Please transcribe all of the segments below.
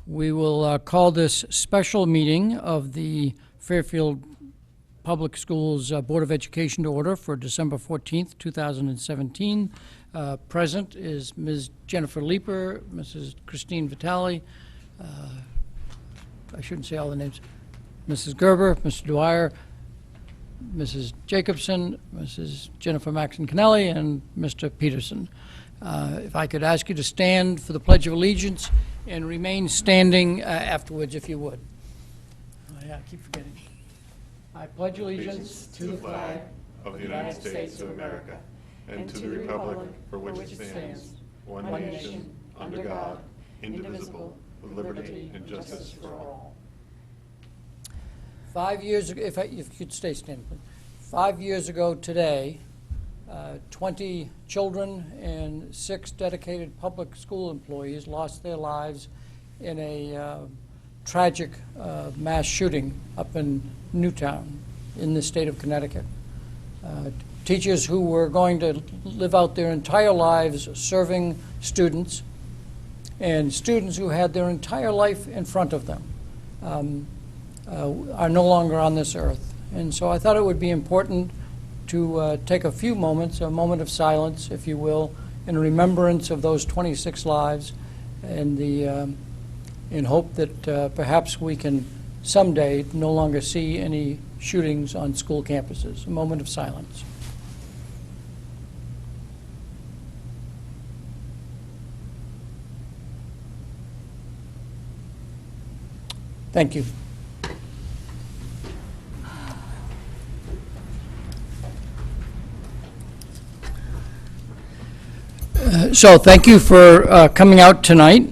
We will call this special meeting of the Fairfield Public Schools Board of Education to order for December 14th, 2017. Present is Ms. Jennifer Leeper, Mrs. Christine Vitale, I shouldn't say all the names, Mrs. Gerber, Mr. Dwyer, Mrs. Jacobson, Mrs. Jennifer Maxon-Kennelly, and Mr. Peterson. If I could ask you to stand for the Pledge of Allegiance and remain standing afterwards, if you would. Oh, yeah, I keep forgetting. I pledge allegiance to the flag of the United States of America and to the republic for which it stands, one nation, under God, indivisible, with liberty and justice for all. 5 years ago, if you could stay standing, please. 5 years ago today, 20 children and 6 dedicated public school employees lost their lives in a tragic mass shooting up in Newtown in the state of Connecticut. Teachers who were going to live out their entire lives serving students, and students who had their entire life in front of them are no longer on this earth. And so I thought it would be important to take a few moments, a moment of silence, if you will, in remembrance of those 26 lives, and in hope that perhaps we can someday no longer see any shootings on school campuses. A moment of silence. Thank you. So thank you for coming out tonight.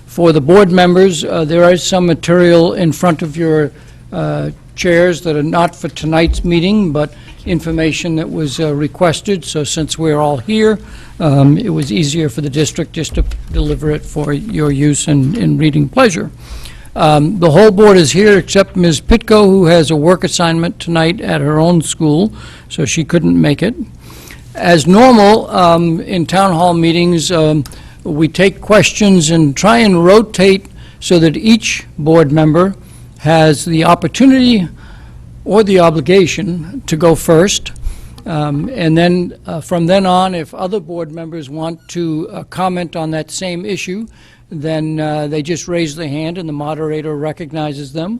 For the board members, there is some material in front of your chairs that are not for tonight's meeting, but information that was requested. So since we're all here, it was easier for the district just to deliver it for your use and in reading pleasure. The whole board is here except Ms. Pitko, who has a work assignment tonight at her own school, so she couldn't make it. As normal, in town hall meetings, we take questions and try and rotate so that each board member has the opportunity or the obligation to go first. And then from then on, if other board members want to comment on that same issue, then they just raise their hand and the moderator recognizes them.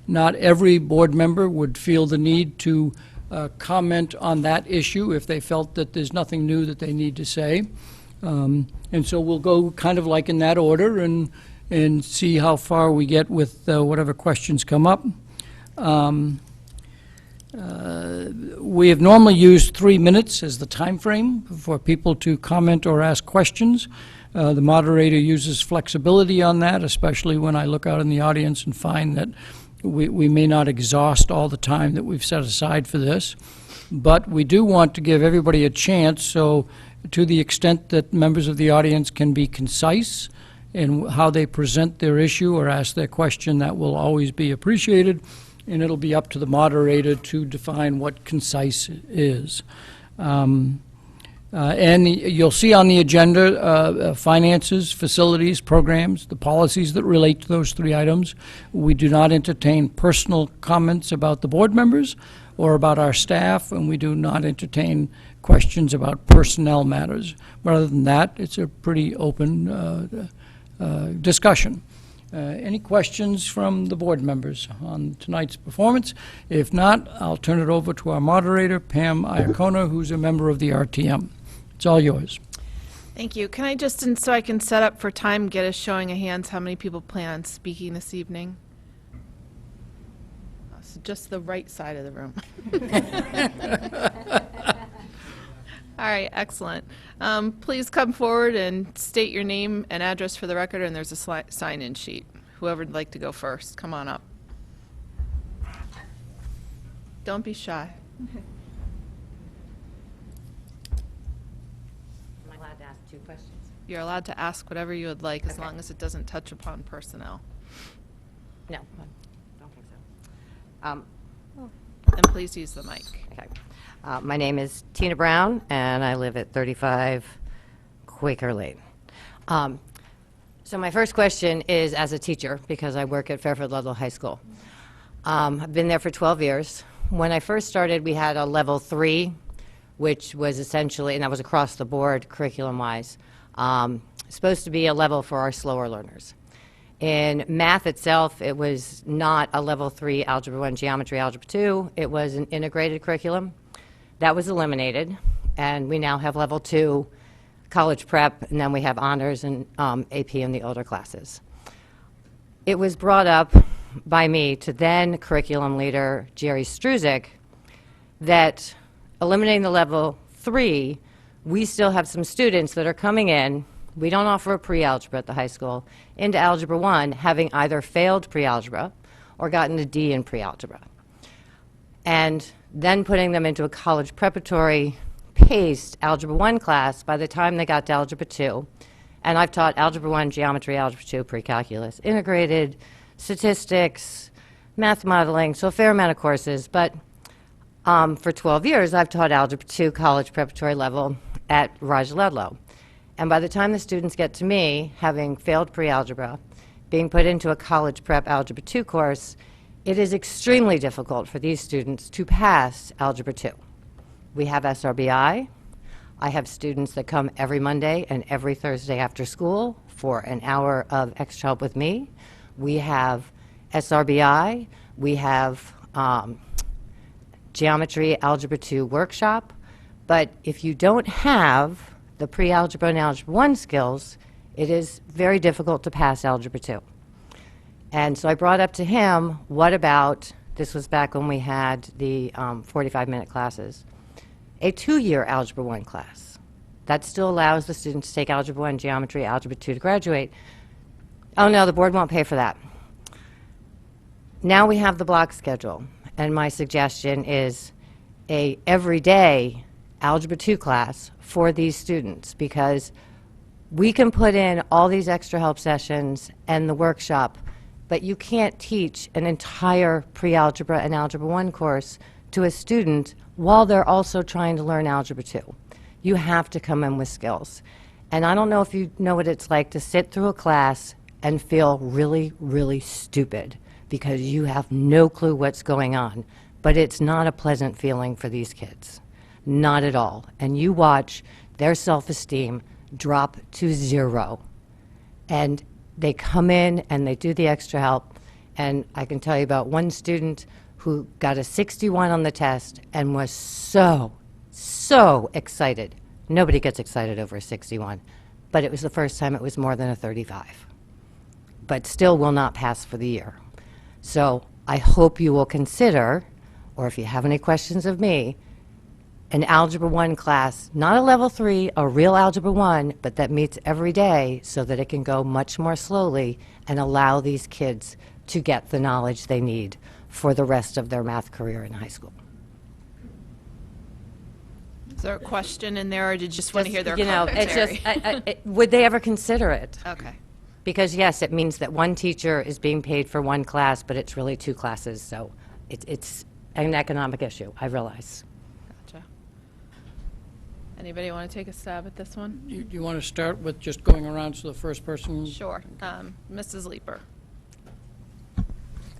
Not every board member would feel the need to comment on that issue if they felt that there's nothing new that they need to say. And so we'll go kind of like in that order and see how far we get with whatever questions come up. We have normally used 3 minutes as the time frame for people to comment or ask questions. The moderator uses flexibility on that, especially when I look out in the audience and find that we may not exhaust all the time that we've set aside for this. But we do want to give everybody a chance, so to the extent that members of the audience can be concise in how they present their issue or ask their question, that will always be appreciated, and it'll be up to the moderator to define what concise is. And you'll see on the agenda finances, facilities, programs, the policies that relate to those 3 items. We do not entertain personal comments about the board members or about our staff, and we do not entertain questions about personnel matters. But other than that, it's a pretty open discussion. Any questions from the board members on tonight's performance? If not, I'll turn it over to our moderator, Pam Iacona, who's a member of the RTM. It's all yours. Thank you. Can I just, and so I can set up for time, get a showing of hands how many people plan on speaking this evening? So just the right side of the room. All right, excellent. Please come forward and state your name and address for the record, and there's a sign-in sheet. Whoever would like to go first, come on up. Don't be shy. Am I allowed to ask 2 questions? You're allowed to ask whatever you would like, as long as it doesn't touch upon personnel. No, I don't think so. And please use the mic. Okay. My name is Tina Brown, and I live at 35 Quaker Lane. So my first question is as a teacher, because I work at Fairfield Ludlow High School. I've been there for 12 years. When I first started, we had a level 3, which was essentially, and that was across the board curriculum-wise, supposed to be a level for our slower learners. In math itself, it was not a level 3 Algebra 1, Geometry, Algebra 2. It was an integrated curriculum. That was eliminated, and we now have level 2 college prep, and then we have honors and AP in the older classes. It was brought up by me to then curriculum leader Jerry Struzik that eliminating the level 3, we still have some students that are coming in. We don't offer a pre-algebra at the high school, into Algebra 1, having either failed pre-algebra or gotten a D in pre-algebra. And then putting them into a college preparatory paced Algebra 1 class by the time they got to Algebra 2. And I've taught Algebra 1, Geometry, Algebra 2, Pre-Calculus, Integrated, Statistics, Math Modeling, so a fair amount of courses. But for 12 years, I've taught Algebra 2 college preparatory level at Raj Ludlow. And by the time the students get to me, having failed pre-algebra, being put into a college prep Algebra 2 course, it is extremely difficult for these students to pass Algebra 2. We have SRBI. I have students that come every Monday and every Thursday after school for an hour of extra help with me. We have SRBI. We have Geometry Algebra 2 workshop. But if you don't have the pre-algebra and Algebra 1 skills, it is very difficult to pass Algebra 2. And so I brought up to him, what about, this was back when we had the 45-minute classes, a 2-year Algebra 1 class. That still allows the students to take Algebra 1, Geometry, Algebra 2 to graduate. Oh no, the board won't pay for that. Now we have the block schedule, and my suggestion is a everyday Algebra 2 class for these students, because we can put in all these extra help sessions and the workshop, but you can't teach an entire pre-algebra and Algebra 1 course to a student while they're also trying to learn Algebra 2. You have to come in with skills. And I don't know if you know what it's like to sit through a class and feel really, really stupid because you have no clue what's going on. But it's not a pleasant feeling for these kids. Not at all. And you watch their self-esteem drop to 0. And they come in and they do the extra help. And I can tell you about one student who got a 61 on the test and was so excited. Nobody gets excited over a 61, but it was the first time it was more than a 35. But still will not pass for the year. So I hope you will consider, or if you have any questions of me, an Algebra 1 class, not a level 3, a real Algebra 1, but that meets every day so that it can go much more slowly and allow these kids to get the knowledge they need for the rest of their math career in high school. Is there a question in there, or did you just want to hear their You know, commentary? it's just, would they ever consider it? Okay. Because yes, it means that one teacher is being paid for one class, but it's really 2 classes, so it's an economic issue, I realize. Gotcha. Anybody want to take a stab at this one? You want to start with just going around to the first person? Sure. Mrs. Leeper.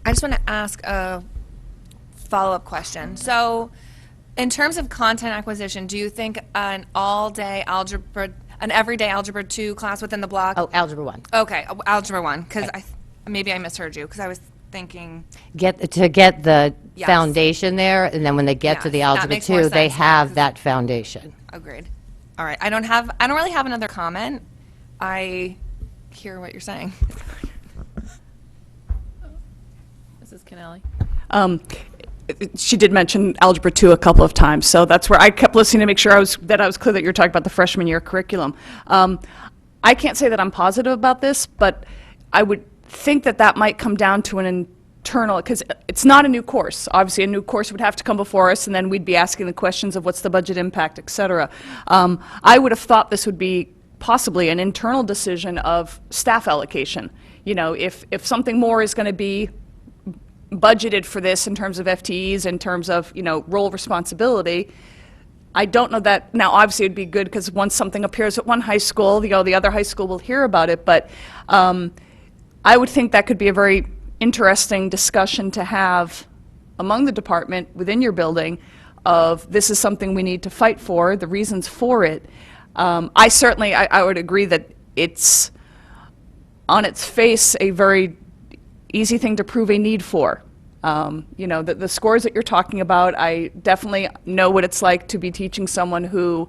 I just want to ask a follow-up question. So, in terms of content acquisition, do you think an all-day algebra, an everyday Algebra 2 class within the block? Oh, Algebra 1. Okay, Algebra 1, because maybe I misheard you, because I was thinking, Get the Yes. foundation there, and then when they get to Yes, the that Algebra makes more 2, they sense now, have 'cause- that foundation. agreed. All right, I don't really have another comment. I hear what you're saying. Mrs. Kennelly. She did mention Algebra 2 a couple of times, so that's where I kept listening to make sure I was clear that you're talking about the freshman year curriculum. I can't say that I'm positive about this, but I would think that might come down to an internal, because it's not a new course. Obviously, a new course would have to come before us, and then we'd be asking the questions of what's the budget impact, et cetera. I would have thought this would be possibly an internal decision of staff allocation. You know, if something more is going to be budgeted for this in terms of FTEs, in terms of, you know, role responsibility, I don't know that, now obviously it'd be good because once something appears at one high school, the other high school will hear about it, but I would think that could be a very interesting discussion to have among the department within your building of this is something we need to fight for, the reasons for it. I certainly, I would agree that it's on its face a very easy thing to prove a need for. You know, the scores that you're talking about, I definitely know what it's like to be teaching someone who,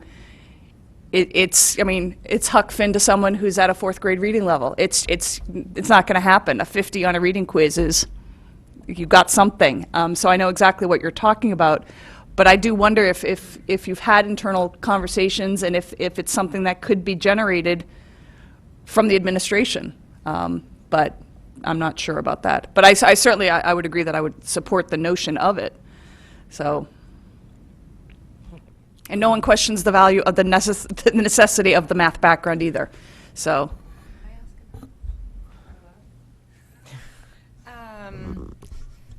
I mean, it's Huck Finn to someone who's at a 4th grade reading level. It's not going to happen. A 50 on a reading quiz is, you got something. So I know exactly what you're talking about. But I do wonder if you've had internal conversations and if it's something that could be generated from the administration. But I'm not sure about that. But I certainly, I would agree that I would support the notion of it. So, and no one questions the value of the necessity of the math background either. So,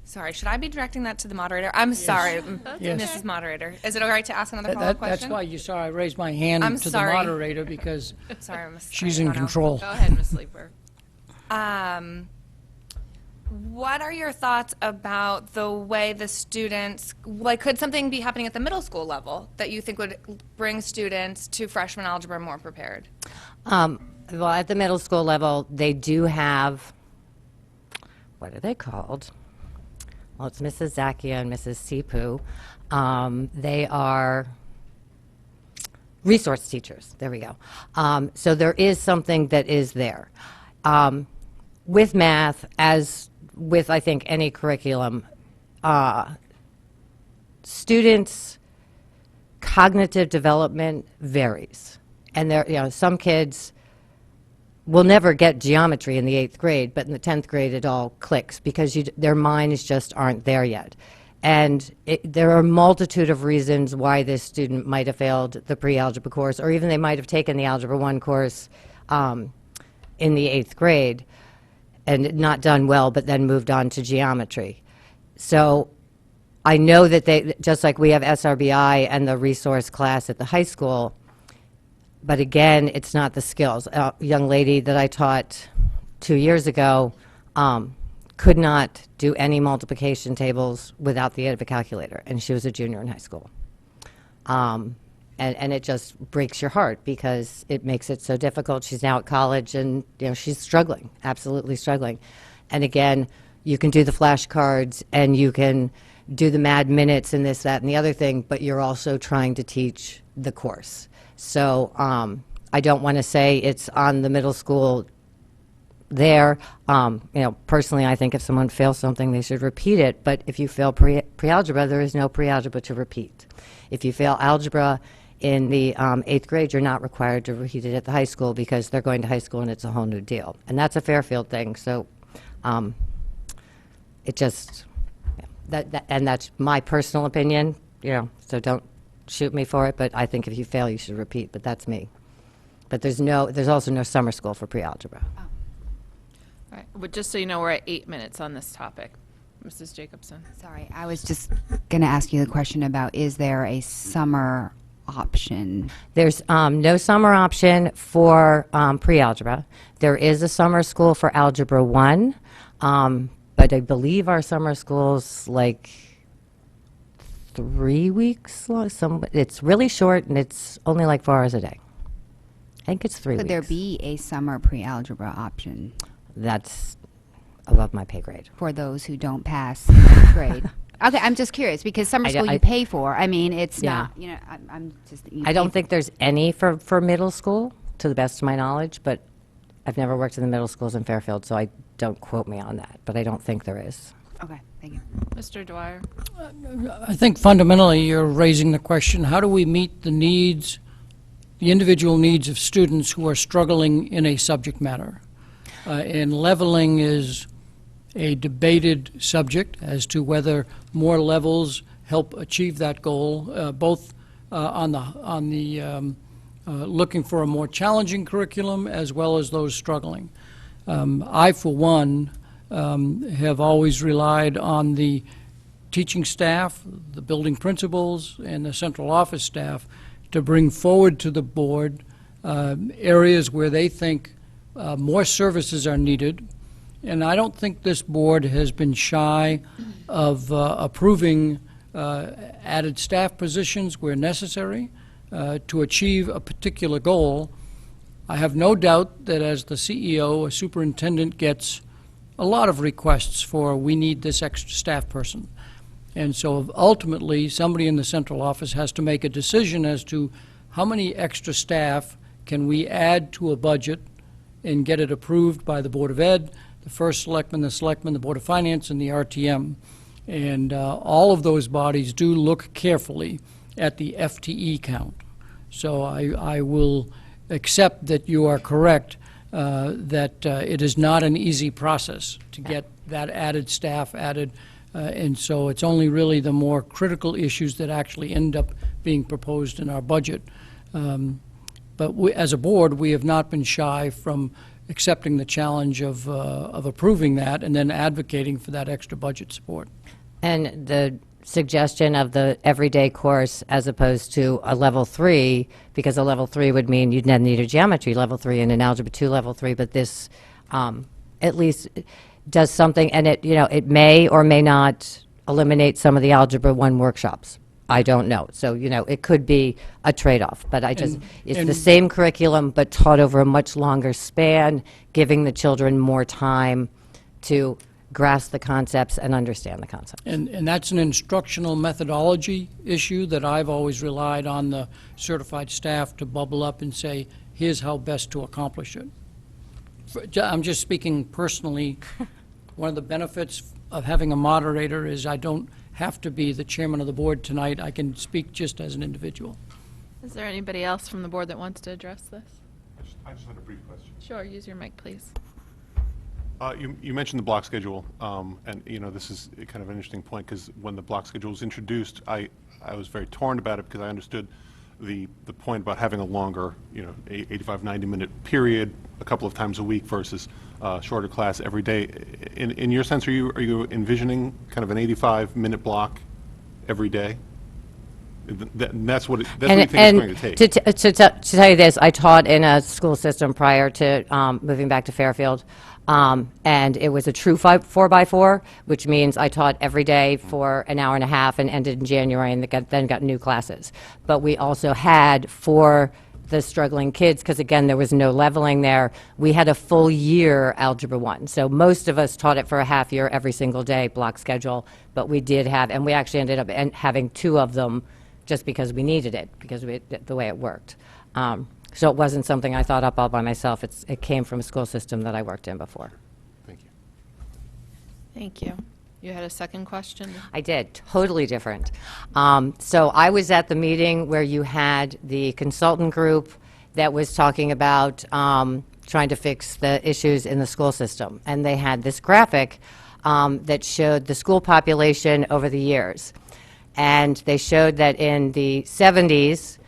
Sorry, should I be directing that to the moderator? I'm sorry, Yes. Mrs. Moderator. Is it all right to ask another follow-up That's question? why you saw I raised my hand I'm to the sorry. moderator, because Sorry, she's in control. Go ahead, Ms. Sleeper. What are your thoughts about the way the students, like, could something be happening at the middle school level that you think would bring students to freshman algebra more prepared? Well, at the middle school level, they do have, what are they called? Well, it's Mrs. Zakia and Mrs. Sipu. They are resource teachers. There we go. So there is something that is there. With math, as with, I think, any curriculum, students' cognitive development varies. And there, you know, some kids will never get geometry in the 8th grade, but in the 10th grade it all clicks because their minds just aren't there yet. And there are a multitude of reasons why this student might have failed the pre-algebra course, or even they might have taken the Algebra 1 course in the 8th grade and not done well, but then moved on to geometry. So I know that they, just like we have SRBI and the resource class at the high school, but again, it's not the skills. A young lady that I taught 2 years ago could not do any multiplication tables without the aid of a calculator, and she was a junior in high school. And it just breaks your heart because it makes it so difficult. She's now at college, and you know she's struggling, absolutely struggling. And again, you can do the flashcards, and you can do the mad minutes and this, that, and the other thing, but you're also trying to teach the course. So I don't want to say it's on the middle school there. You know, personally, I think if someone fails something, they should repeat it. But if you fail pre-algebra, there is no pre-algebra to repeat. If you fail algebra in the 8th grade, you're not required to repeat it at the high school because they're going to high school and it's a whole new deal. And that's a Fairfield thing. So it just, and that's my personal opinion, you know, so don't shoot me for it, but I think if you fail, you should repeat, but that's me. But there's also no summer school for pre-algebra. All right, but just so you know, we're at 8 minutes on this topic. Mrs. Jacobson. Sorry, I was just going to ask you the question about, is there a summer option? There's no summer option for pre-algebra. There is a summer school for Algebra 1, but I believe our summer school's like 3 weeks long. It's really short, and it's only like 4 hours a day. I think it's 3 weeks. Could there be a summer pre-algebra option That's above my pay grade. for those who don't pass 8th grade? Okay, I'm just curious, because summer school you pay for. I mean, it's Yeah. not, you know, I'm just. you I don't pay think there's any for middle school, to the best of my knowledge, but I've never worked in the middle schools in Fairfield, so don't quote me on that, but I don't think there is. Okay, thank you. Mr. Dwyer. I think fundamentally you're raising the question, how do we meet the needs, the individual needs of students who are struggling in a subject matter? And leveling is a debated subject as to whether more levels help achieve that goal, both on the looking for a more challenging curriculum as well as those struggling. I, for one, have always relied on the teaching staff, the building principals, and the central office staff to bring forward to the board areas where they think more services are needed. And I don't think this board has been shy of approving added staff positions where necessary to achieve a particular goal. I have no doubt that as the CEO, a superintendent gets a lot of requests for, we need this extra staff person. And so ultimately, somebody in the central office has to make a decision as to how many extra staff can we add to a budget and get it approved by the Board of Ed, the first selectman, the Board of Finance, and the RTM. And all of those bodies do look carefully at the FTE count. So I will accept that you are correct, that it is not an easy process to get that added staff added. And so it's only really the more critical issues that actually end up being proposed in our budget. But as a board, we have not been shy from accepting the challenge of approving that and then advocating for that extra budget support. And the suggestion of the everyday course as opposed to a level 3, because a level 3 would mean you'd then need a geometry level 3 and an algebra 2 level 3, but this at least does something, and it may or may not eliminate some of the algebra 1 workshops. I don't know. So, it could be a trade-off, but it's the same curriculum, but taught over a much longer span, giving the children more time to grasp the concepts and understand the concepts. And that's an instructional methodology issue that I've always relied on the certified staff to bubble up and say, here's how best to accomplish it. I'm just speaking personally. One of the benefits of having a moderator is I don't have to be the chairman of the board tonight. I can speak just as an individual. Is there anybody else from the board that wants to address this? I just had a brief question. Sure, use your mic, please. You mentioned the block schedule, and this is kind of an interesting point because when the block schedule was introduced, I was very torn about it because I understood the point about having a longer, 85, 90-minute period a couple of times a week versus shorter class every day. In your sense, are you envisioning kind of an 85-minute block every day? That's what you think it's going to take. To tell you this, I taught in a school system prior to moving back to Fairfield, and it was a true 4x4, which means I taught every day for an hour and a half and ended in January and then got new classes. But we also had for the struggling kids, because again, there was no leveling there, we had a full year Algebra 1. So most of us taught it for a half year every single day, block schedule, but we did have, and we actually ended up having 2 of them just because we needed it, because the way it worked. So it wasn't something I thought up all by myself. It came from a school system that I worked in before. Thank you. Thank you. You had a second question? I did, totally different. So I was at the meeting where you had the consultant group that was talking about trying to fix the issues in the school system. And they had this graphic that showed the school population over the years. And they showed that in the 70s,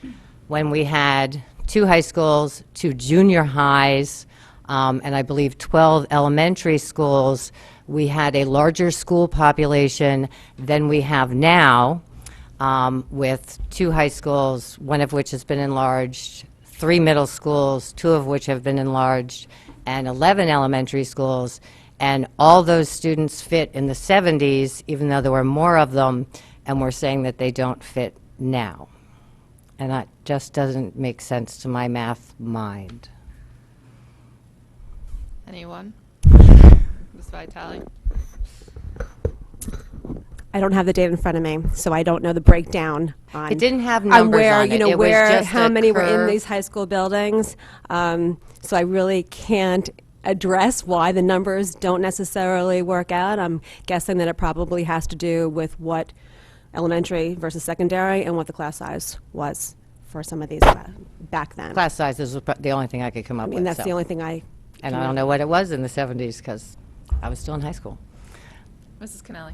when we had 2 high schools, 2 junior highs, and I believe 12 elementary schools, we had a larger school population than we have now, with 2 high schools, 1 of which has been enlarged, 3 middle schools, 2 of which have been enlarged, and 11 elementary schools. And all those students fit in the 70s, even though there were more of them, and we're saying that they don't fit now. And that just doesn't make sense to my math mind. Anyone? Ms. Vitale? I don't have the data in front of me, so I don't know the breakdown on. It didn't have on numbers where, on it. It was where, just how a many were in curve. these high school buildings. So I really can't address why the numbers don't necessarily work out. I'm guessing that it probably has to do with what elementary versus secondary and what the class size was for some of these back then. Class sizes was the only thing I could come up I with. mean, that's so. the only thing I. And I don't know what it was in the 70s because I was still in high school. Mrs. Kennelly?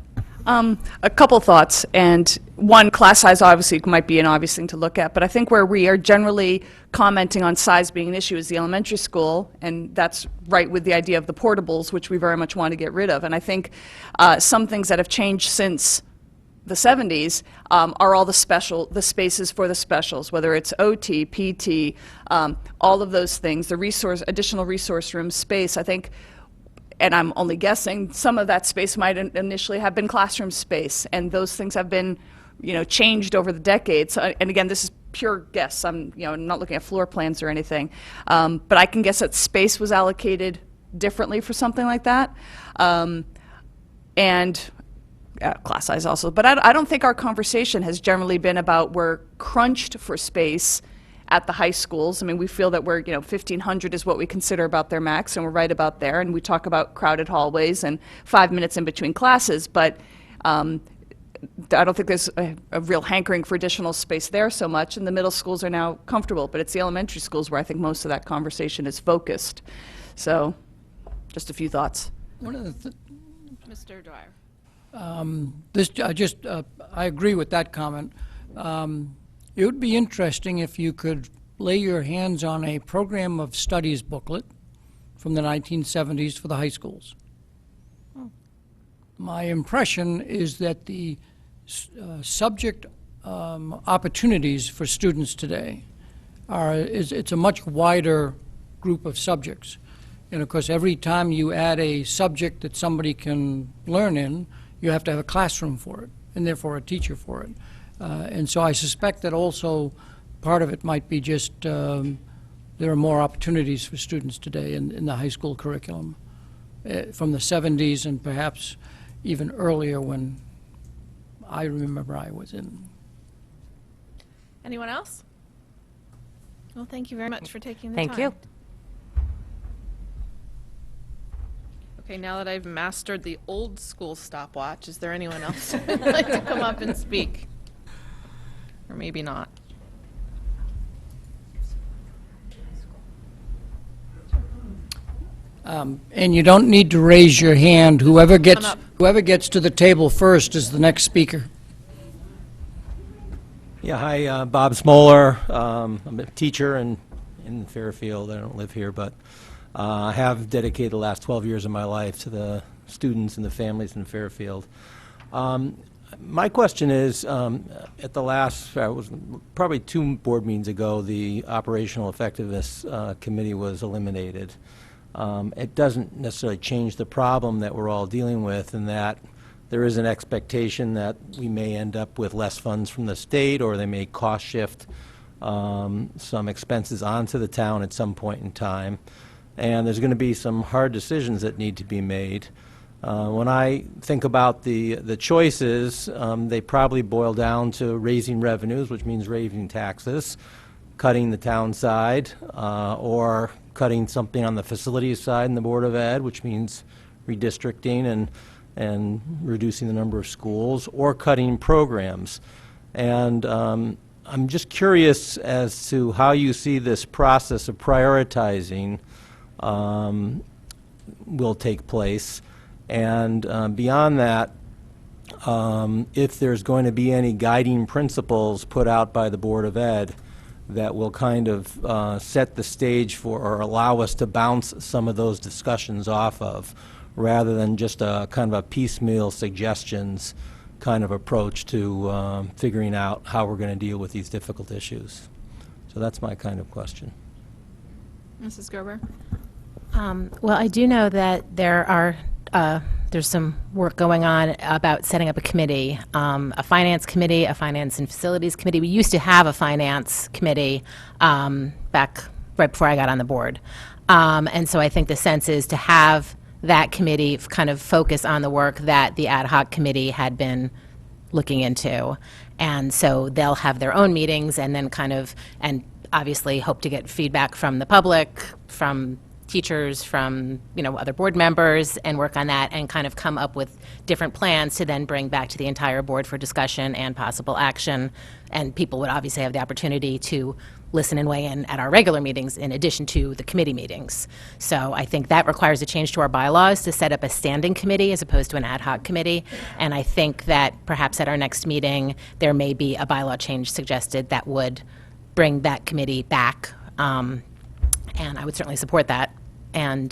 A couple thoughts, and one, class size obviously might be an obvious thing to look at, but I think where we are generally commenting on size being an issue is the elementary school, and that's right with the idea of the portables, which we very much want to get rid of. And I think some things that have changed since the 70s, are all the spaces for the specials, whether it's OT, PT, all of those things, the additional resource room space. I think, and I'm only guessing, some of that space might initially have been classroom space, and those things have been, changed over the decades. And again, this is pure guess. I'm not looking at floor plans or anything, but I can guess that space was allocated differently for something like that, and class size also. But I don't think our conversation has generally been about we're crunched for space at the high schools. I mean, we feel that we're 1,500 is what we consider about their max, and we're right about there. And we talk about crowded hallways and 5 minutes in between classes, but I don't think there's a real hankering for additional space there so much, and the middle schools are now comfortable, but it's the elementary schools where I think most of that conversation is focused. So, just a few thoughts. One of the Mr. Dwyer. I agree with that comment. It would be interesting if you could lay your hands on a program of studies booklet from the 1970s for the high schools. My impression is that the subject opportunities for students today it's a much wider group of subjects. And of course, every time you add a subject that somebody can learn in, you have to have a classroom for it, and therefore a teacher for it. And so I suspect that also part of it might be just there are more opportunities for students today in the high school curriculum from the 70s and perhaps even earlier when I remember I was in. Anyone else? Well, thank you very much for taking the Thank time. you. Okay, now that I've mastered the old school stopwatch, is there anyone else who would like to come up and speak? Or maybe not. And you don't need to raise your hand. Whoever gets up. to the table first is the next speaker. Yeah, hi, Bob Smoller. I'm a teacher in Fairfield. I don't live here, but I have dedicated the last 12 years of my life to the students and the families in Fairfield. My question is, at the last, was probably 2 board meetings ago, the Operational Effectiveness Committee was eliminated. It doesn't necessarily change the problem that we're all dealing with, in that there is an expectation that we may end up with less funds from the state, or they may cost shift some expenses onto the town at some point in time. And there's going to be some hard decisions that need to be made. When I think about the choices, they probably boil down to raising revenues, which means raising taxes, cutting the town side, or cutting something on the facilities side in the Board of Ed, which means redistricting and reducing the number of schools, or cutting programs. And I'm just curious as to how you see this process of prioritizing will take place. And beyond that, if there's going to be any guiding principles put out by the Board of Ed that will kind of set the stage for, or allow us to bounce some of those discussions off of, rather than just a kind of a piecemeal suggestions kind of approach to figuring out how we're going to deal with these difficult issues. So that's my kind of question. Mrs. Gerber? Well, I do know that there's some work going on about setting up a committee, a finance committee, a finance and facilities committee. We used to have a finance committee back right before I got on the board. And so I think the sense is to have that committee kind of focus on the work that the ad hoc committee had been looking into. And so they'll have their own meetings and then kind of, and obviously hope to get feedback from the public, from teachers, from other board members, and work on that and kind of come up with different plans to then bring back to the entire board for discussion and possible action. And people would obviously have the opportunity to listen and weigh in at our regular meetings in addition to the committee meetings. So I think that requires a change to our bylaws to set up a standing committee as opposed to an ad hoc committee. And I think that perhaps at our next meeting, there may be a bylaw change suggested that would bring that committee back. And I would certainly support that. And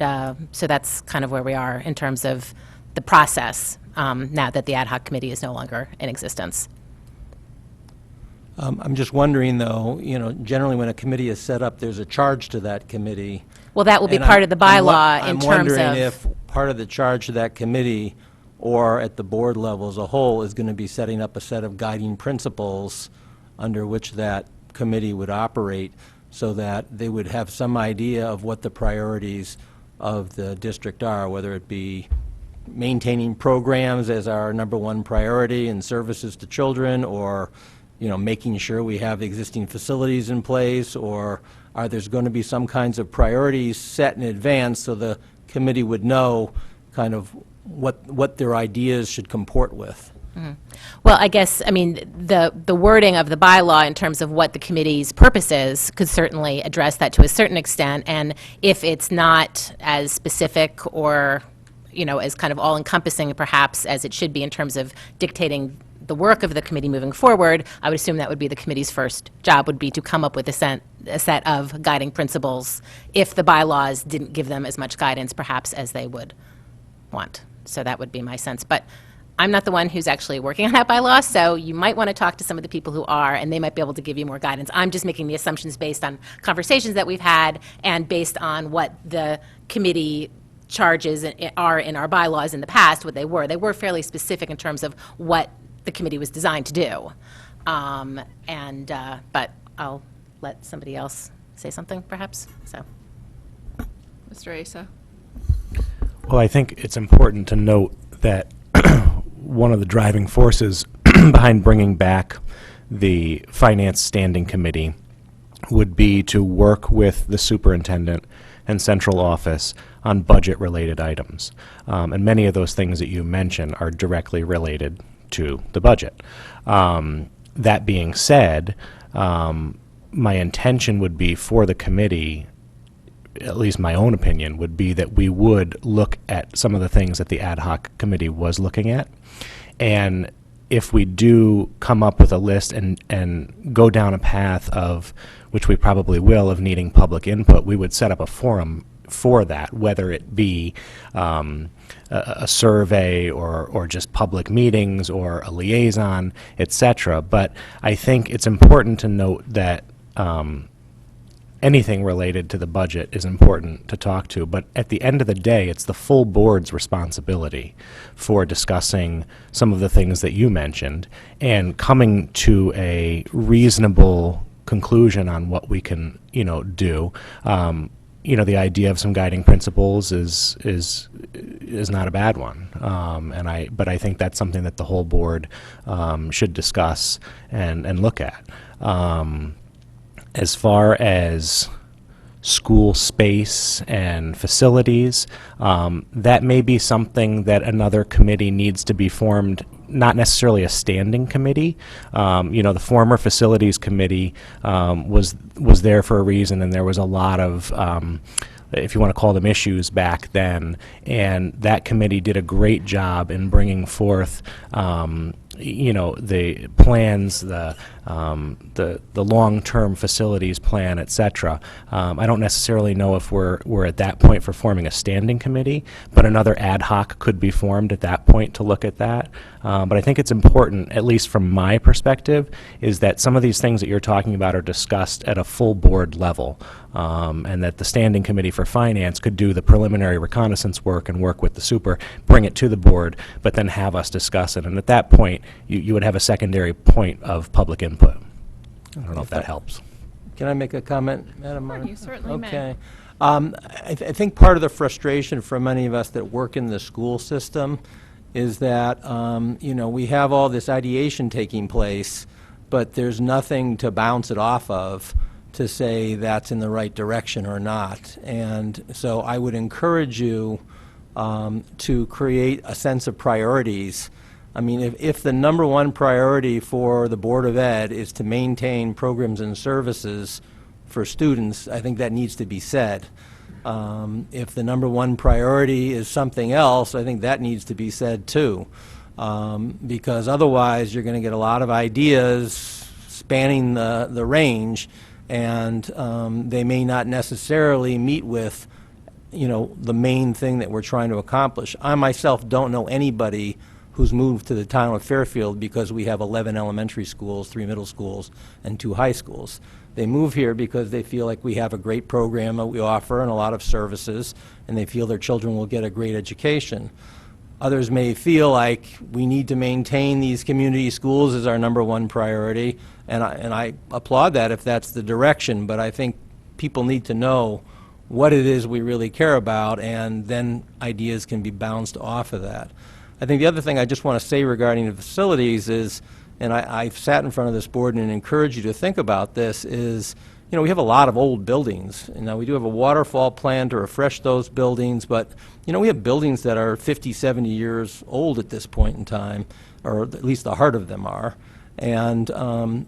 so that's kind of where we are in terms of the process now that the ad hoc committee is no longer in existence. I'm just wondering, though, generally when a committee is set up, there's a charge to that committee. Well, that will be And part of the bylaw in I'm terms wondering of. if part of the charge to that committee, or at the board level as a whole, is going to be setting up a set of guiding principles under which that committee would operate, so that they would have some idea of what the priorities of the district are, whether it be maintaining programs as our number one priority and services to children, or making sure we have existing facilities in place, or are there going to be some kinds of priorities set in advance so the committee would know kind of what their ideas should comport with? Well, I guess, the wording of the bylaw in terms of what the committee's purpose is could certainly address that to a certain extent, and if it's not as specific or, as kind of all-encompassing perhaps as it should be in terms of dictating the work of the committee moving forward, I would assume that would be the committee's first job, would be to come up with a set of guiding principles if the bylaws didn't give them as much guidance perhaps as they would want. So that would be my sense. But I'm not the one who's actually working on that bylaw, so you might want to talk to some of the people who are, and they might be able to give you more guidance. I'm just making the assumptions based on conversations that we've had and based on what the committee charges are in our bylaws in the past, what they were. They were fairly specific in terms of what the committee was designed to do. But I'll let somebody else say something, perhaps. So, Mr. Asa? Well, I think it's important to note that one of the driving forces behind bringing back the Finance Standing Committee would be to work with the superintendent and central office on budget-related items. And many of those things that you mentioned are directly related to the budget. That being said, my intention would be for the committee, at least my own opinion, would be that we would look at some of the things that the ad hoc committee was looking at. And if we do come up with a list and go down a path of, which we probably will, of needing public input, we would set up a forum for that, whether it be a survey or just public meetings or a liaison, etc. But I think it's important to note that anything related to the budget is important to talk to, but at the end of the day, it's the full board's responsibility for discussing some of the things that you mentioned and coming to a reasonable conclusion on what we can, do. The idea of some guiding principles is not a bad one, but I think that's something that the whole board should discuss and look at. As far as school space and facilities, that may be something that another committee needs to be formed, not necessarily a standing committee. The former facilities committee was there for a reason, and there was a lot of, if you want to call them issues back then, and that committee did a great job in bringing forth the plans, the long-term facilities plan, et cetera. I don't necessarily know if we're at that point for forming a standing committee, but another ad hoc could be formed at that point to look at that. But I think it's important, at least from my perspective, is that some of these things that you're talking about are discussed at a full board level, and that the standing committee for finance could do the preliminary reconnaissance work and work with the super, bring it to the board, but then have us discuss it. And at that point, you would have a secondary point of public input. I don't know if that helps. Can I make a comment, Madam Sure, Martin? you certainly may. Okay. I think part of the frustration for many of us that work in the school system is that, we have all this ideation taking place, but there's nothing to bounce it off of to say that's in the right direction or not. And so I would encourage you to create a sense of priorities. I mean, if the number one priority for the Board of Ed is to maintain programs and services for students, I think that needs to be said. If the number one priority is something else, I think that needs to be said too. Because otherwise you're going to get a lot of ideas spanning the range, and they may not necessarily meet with you know, the main thing that we're trying to accomplish. I myself don't know anybody who's moved to the town of Fairfield because we have 11 elementary schools, 3 middle schools, and 2 high schools. They move here because they feel like we have a great program that we offer and a lot of services, and they feel their children will get a great education. Others may feel like we need to maintain these community schools as our #1 priority, and I applaud that if that's the direction, but I think people need to know what it is we really care about, and then ideas can be bounced off of that. I think the other thing I just want to say regarding the facilities is, and I've sat in front of this board and encourage you to think about this, is, you know, we have a lot of old buildings. And now we do have a waterfall plan to refresh those buildings, but, you know, we have buildings that are 50, 70 years old at this point in time, or at least the heart of them are. And,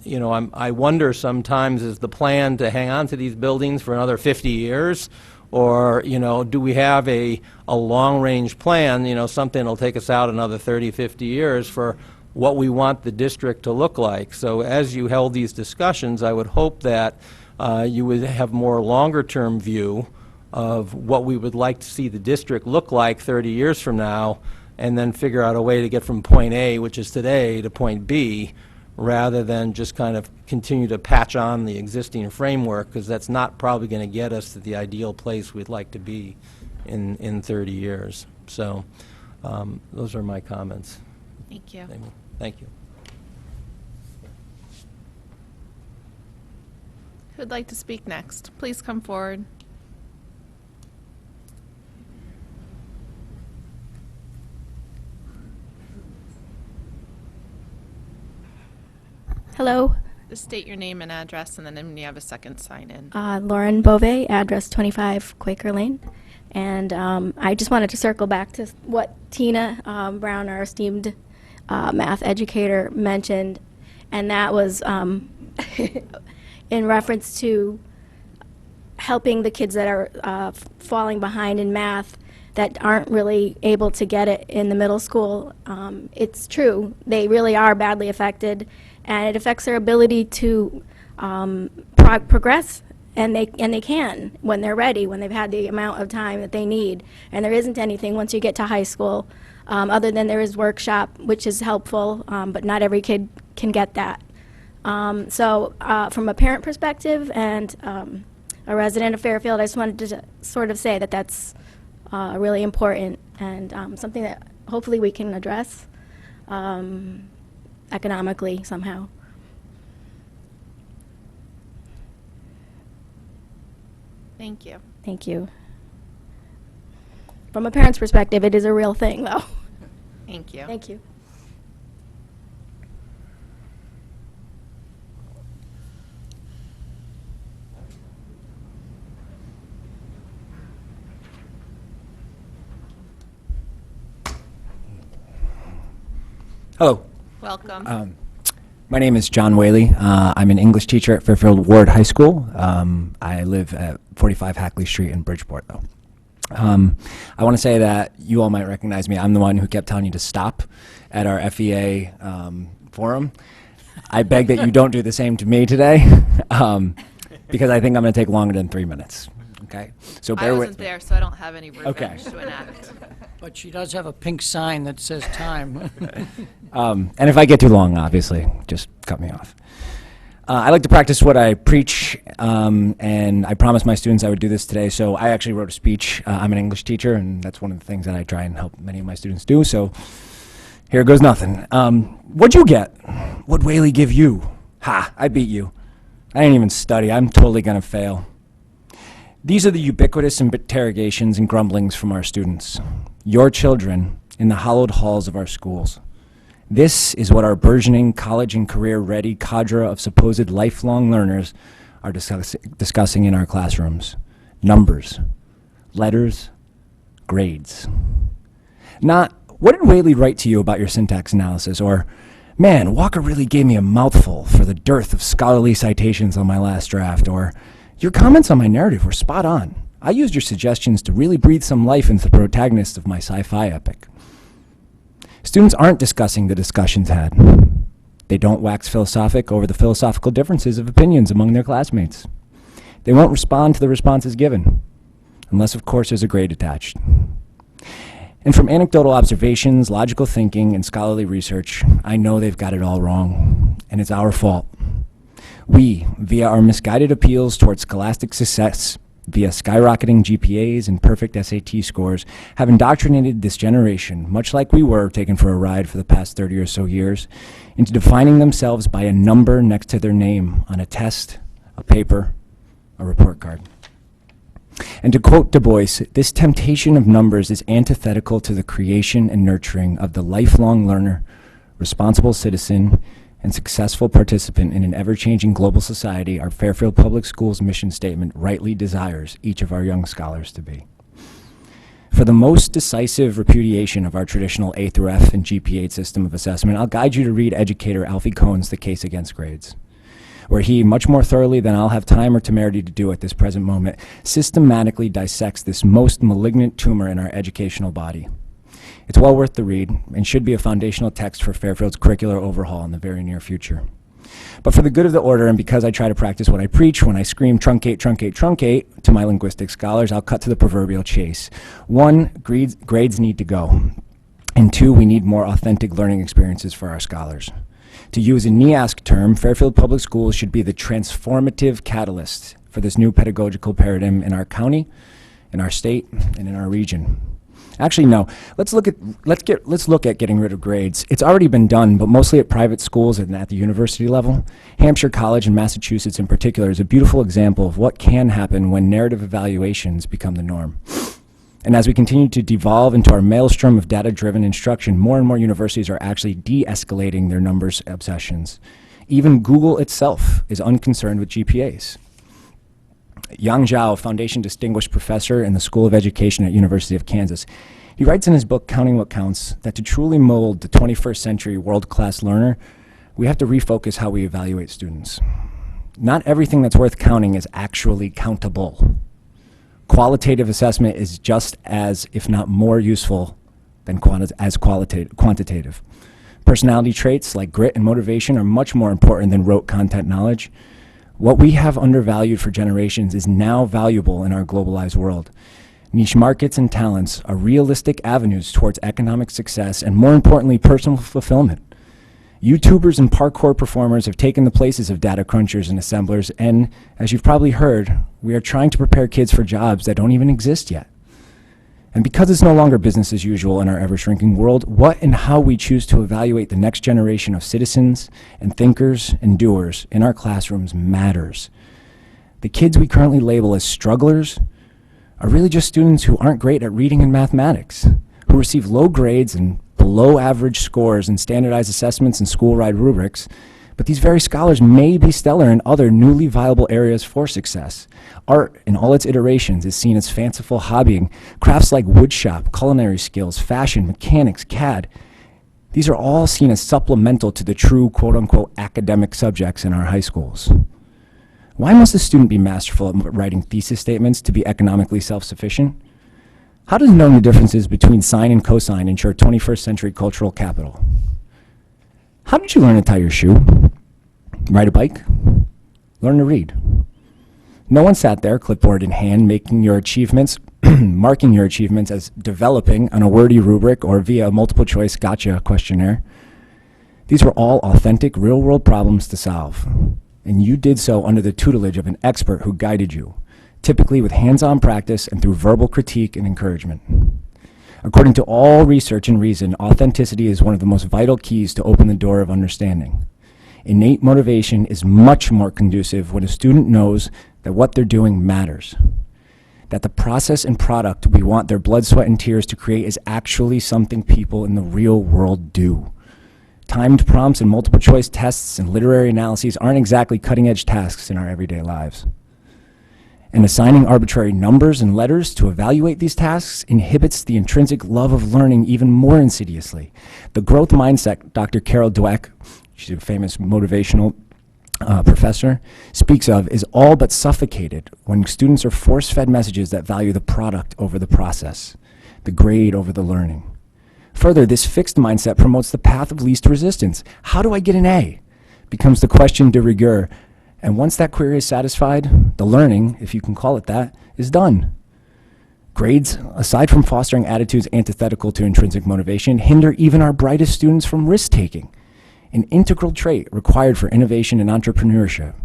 you know, I wonder sometimes, is the plan to hang on to these buildings for another 50 years? Or, you know, do we have a long-range plan, you know, something that'll take us out another 30, 50 years for what we want the district to look like? So as you held these discussions, I would hope that you would have more longer-term view of what we would like to see the district look like 30 years from now, and then figure out a way to get from point A, which is today, to point B, rather than just kind of continue to patch on the existing framework, because that's not probably going to get us to the ideal place we'd like to be in 30 years. So those are my comments. Thank you. Amy. Thank you. Who'd like to speak next? Please come forward. Hello, Just state your name and address, and then when you have a second, sign in. Lauren Bove, address 25 Quaker Lane. And I just wanted to circle back to what Tina Brown, our esteemed math educator, mentioned, and that was in reference to helping the kids that are falling behind in math that aren't really able to get it in the middle school. It's true, they really are badly affected, and it affects their ability to progress, and they can when they're ready, when they've had the amount of time that they need. And there isn't anything once you get to high school, other than there is workshop, which is helpful, but not every kid can get that. So from a parent perspective and a resident of Fairfield, I just wanted to sort of say that that's really important and something that hopefully we can address economically somehow. Thank you. Thank you. From a parent's perspective, it is a real thing, though. Thank you. Thank you. Hello. Welcome. My name is John Whaley. I'm an English teacher at Fairfield Ward High School. I live at 45 Hackley Street in Bridgeport, though. I want to say that you all might recognize me. I'm the one who kept telling you to stop at our FEA forum. I beg that you don't do the same to me today, because I think I'm going to take longer than 3 minutes. Okay? So I bear with wasn't me. there, so I don't have any revenge Okay. to enact. But she does have a pink sign that says time. And if I get too long, obviously, just cut me off. I like to practice what I preach, and I promised my students I would do this today, so I actually wrote a speech. I'm an English teacher, and that's one of the things that I try and help many of my students do, so here goes nothing. What'd you get? What'd Whaley give you? Ha, I beat you. I didn't even study. I'm totally going to fail. These are the ubiquitous interrogations and grumblings from our students, your children, in the hallowed halls of our schools. This is what our burgeoning college and career-ready cadre of supposed lifelong learners are discussing in our classrooms. Numbers, letters, grades. Not, what did Whaley write to you about your syntax analysis? Or, man, Walker really gave me a mouthful for the dearth of scholarly citations on my last draft. Or, your comments on my narrative were spot on. I used your suggestions to really breathe some life into the protagonist of my sci-fi epic. Students aren't discussing the discussions had. They don't wax philosophic over the philosophical differences of opinions among their classmates. They won't respond to the responses given. unless, of course, there's a grade attached. And from anecdotal observations, logical thinking, and scholarly research, I know they've got it all wrong, and it's our fault. We, via our misguided appeals towards scholastic success, via skyrocketing GPAs and perfect SAT scores, have indoctrinated this generation, much like we were taken for a ride for the past 30 or so years, into defining themselves by a number next to their name on a test, a paper, a report card. And to quote Du Bois, this temptation of numbers is antithetical to the creation and nurturing of the lifelong learner, responsible citizen, and successful participant in an ever-changing global society our Fairfield Public Schools mission statement rightly desires each of our young scholars to be. For the most decisive repudiation of our traditional A through F and GPA system of assessment, I'll guide you to read educator Alfie Cohn's The Case Against Grades, where he, much more thoroughly than I'll have time or temerity to do at this present moment, systematically dissects this most malignant tumor in our educational body. It's well worth the read and should be a foundational text for Fairfield's curricular overhaul in the very near future. But for the good of the order, and because I try to practice what I preach when I scream truncate, truncate, truncate to my linguistic scholars, I'll cut to the proverbial chase. 1, grades need to go. And 2, we need more authentic learning experiences for our scholars. To use a NEASC term, Fairfield Public Schools should be the transformative catalyst for this new pedagogical paradigm in our county, in our state, and in our region. Actually, no. Let's look at getting rid of grades. It's already been done, but mostly at private schools and at the university level. Hampshire College and Massachusetts in particular is a beautiful example of what can happen when narrative evaluations become the norm. And as we continue to devolve into our maelstrom of data-driven instruction, more and more universities are actually de-escalating their numbers obsessions. Even Google itself is unconcerned with GPAs. Yang Zhao, Foundation Distinguished Professor in the School of Education at University of Kansas, he writes in his book, Counting What Counts, that to truly mold the 21st century world-class learner, we have to refocus how we evaluate students. Not everything that's worth counting is actually countable. Qualitative assessment is just as, if not more useful than quantitative. Personality traits like grit and motivation are much more important than rote content knowledge. What we have undervalued for generations is now valuable in our globalized world. Niche markets and talents are realistic avenues towards economic success and, more importantly, personal fulfillment. YouTubers and parkour performers have taken the places of data crunchers and assemblers, and, as you've probably heard, we are trying to prepare kids for jobs that don't even exist yet. And because it's no longer business as usual in our ever-shrinking world, what and how we choose to evaluate the next generation of citizens and thinkers and doers in our classrooms matters. The kids we currently label as strugglers are really just students who aren't great at reading and mathematics, who receive low grades and below average scores in standardized assessments and school-wide rubrics, but these very scholars may be stellar in other newly viable areas for success. Art, in all its iterations, is seen as fanciful hobbying. Crafts like woodshop, culinary skills, fashion, mechanics, CAD, these are all seen as supplemental to the true quote-unquote academic subjects in our high schools. Why must a student be masterful at writing thesis statements to be economically self-sufficient? How does knowing the differences between sine and cosine ensure 21st century cultural capital? How did you learn to tie your shoe? Ride a bike? Learn to read? No one sat there, clipboard in hand, making your achievements, marking your achievements as developing on a wordy rubric or via a multiple choice gotcha questionnaire. These were all authentic, real-world problems to solve. And you did so under the tutelage of an expert who guided you, typically with hands-on practice and through verbal critique and encouragement. According to all research and reason, authenticity is one of the most vital keys to open the door of understanding. Innate motivation is much more conducive when a student knows that what they're doing matters, that the process and product we want their blood, sweat, and tears to create is actually something people in the real world do. Timed prompts and multiple choice tests and literary analyses aren't exactly cutting-edge tasks in our everyday lives. And assigning arbitrary numbers and letters to evaluate these tasks inhibits the intrinsic love of learning even more insidiously. The growth mindset Dr. Carol Dweck, she's a famous motivational professor, speaks of is all but suffocated when students are force-fed messages that value the product over the process, the grade over the learning. Further, this fixed mindset promotes the path of least resistance. How do I get an A? Becomes the question de rigueur. And once that query is satisfied, the learning, if you can call it that, is done. Grades, aside from fostering attitudes antithetical to intrinsic motivation, hinder even our brightest students from risk-taking, an integral trait required for innovation and entrepreneurship.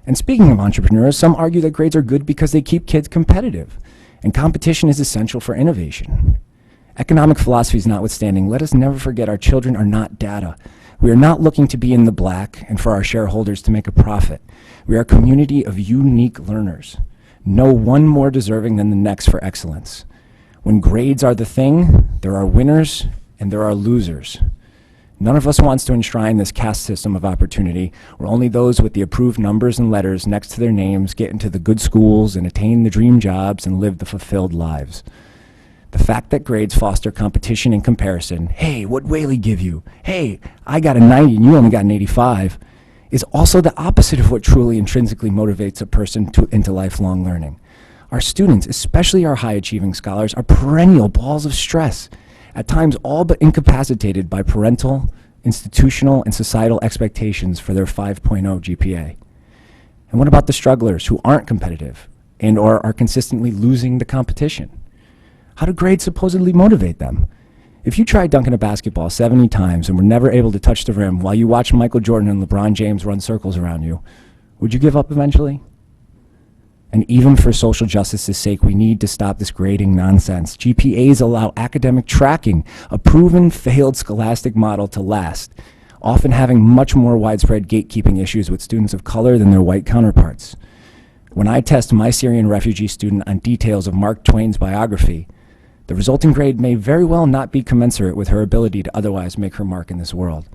And speaking of entrepreneurs, some argue that grades are good because they keep kids competitive, and competition is essential for innovation. Economic philosophies notwithstanding, let us never forget our children are not data. We are not looking to be in the black and for our shareholders to make a profit. We are a community of unique learners, no one more deserving than the next for excellence. When grades are the thing, there are winners and there are losers. None of us wants to enshrine this caste system of opportunity where only those with the approved numbers and letters next to their names get into the good schools and attain the dream jobs and live the fulfilled lives. The fact that grades foster competition and comparison, hey, what'd Whaley give you? Hey, I got a 90 and you only got an 85, is also the opposite of what truly intrinsically motivates a person into lifelong learning. Our students, especially our high-achieving scholars, are perennial balls of stress, at times all but incapacitated by parental, institutional, and societal expectations for their 5.0 GPA. And what about the strugglers who aren't competitive and or are consistently losing the competition? How do grades supposedly motivate them? If you tried dunking a basketball 70 times and were never able to touch the rim while you watched Michael Jordan and LeBron James run circles around you, would you give up eventually? And even for social justice's sake, we need to stop this grading nonsense. GPAs allow academic tracking, a proven failed scholastic model to last, often having much more widespread gatekeeping issues with students of color than their white counterparts. When I test my Syrian refugee student on details of Mark Twain's biography, the resulting grade may very well not be commensurate with her ability to otherwise make her mark in this world.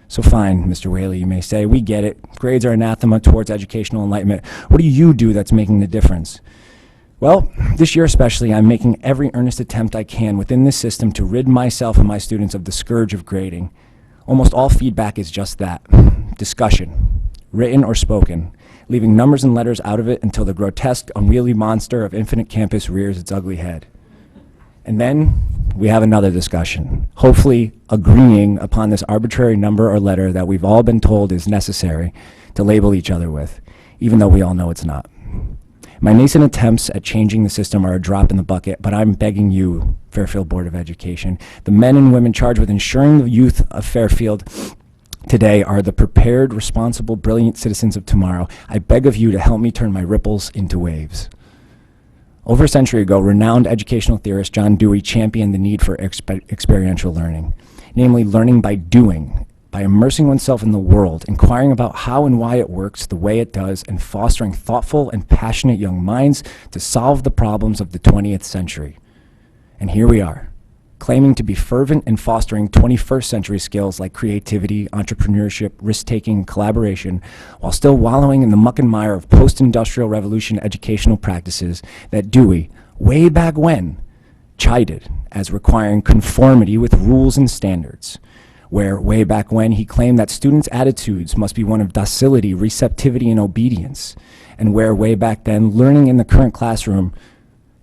So fine, Mr. Whaley, you may say, we get it. Grades are anathema towards educational enlightenment. What do you do that's making the difference? Well, this year especially, I'm making every earnest attempt I can within this system to rid myself and my students of the scourge of grading. Almost all feedback is just that, discussion, written or spoken, leaving numbers and letters out of it until the grotesque, unwieldy monster of Infinite Campus rears its ugly head. And then we have another discussion, hopefully agreeing upon this arbitrary number or letter that we've all been told is necessary to label each other with, even though we all know it's not. My nascent attempts at changing the system are a drop in the bucket, but I'm begging you, Fairfield Board of Education, the men and women charged with ensuring the youth of Fairfield today are the prepared, responsible, brilliant citizens of tomorrow. I beg of you to help me turn my ripples into waves. Over a century ago, renowned educational theorist John Dewey championed the need for experiential learning, namely learning by doing, by immersing oneself in the world, inquiring about how and why it works the way it does, and fostering thoughtful and passionate young minds to solve the problems of the 20th century. And here we are, claiming to be fervent and fostering 21st century skills like creativity, entrepreneurship, risk-taking, and collaboration, while still wallowing in the muck and mire of post-industrial revolution educational practices that Dewey, way back when, chided as requiring conformity with rules and standards, where way back when he claimed that students' attitudes must be one of docility, receptivity, and obedience, and where way back then learning in the current classroom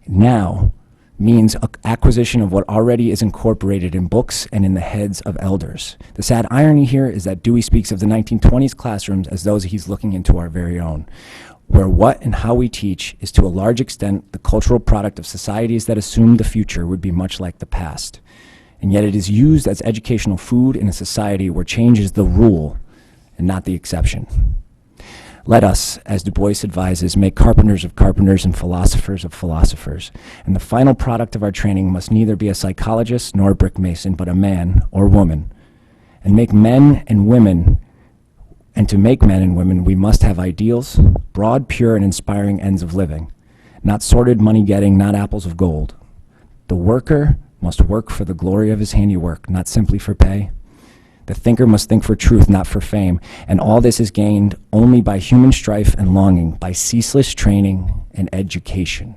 now means acquisition of what already is incorporated in books and in the heads of elders. The sad irony here is that Dewey speaks of the 1920s classrooms as those he's looking into our very own, where what and how we teach is to a large extent the cultural product of societies that assumed the future would be much like the past. And yet it is used as educational food in a society where change is the rule and not the exception. Let us, as Du Bois advises, make carpenters of carpenters and philosophers of philosophers. And the final product of our training must neither be a psychologist nor a brick mason, but a man or woman. And make men and women, and to make men and women, we must have ideals, broad, pure, and inspiring ends of living, not sordid money-getting, not apples of gold. The worker must work for the glory of his handiwork, not simply for pay. The thinker must think for truth, not for fame, and all this is gained only by human strife and longing, by ceaseless training and education,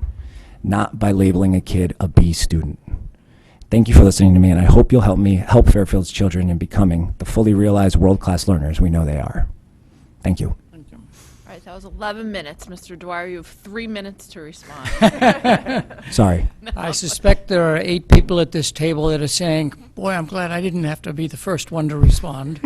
not by labeling a kid a B student. Thank you for listening to me, and I hope you'll help me help Fairfield's children in becoming the fully realized world-class learners we know they are. Thank you. All right, that was 11 minutes. Mr. Dwyer, you have 3 minutes to respond. Sorry. I suspect there are 8 people at this table that are saying, boy, I'm glad I didn't have to be the first one to respond.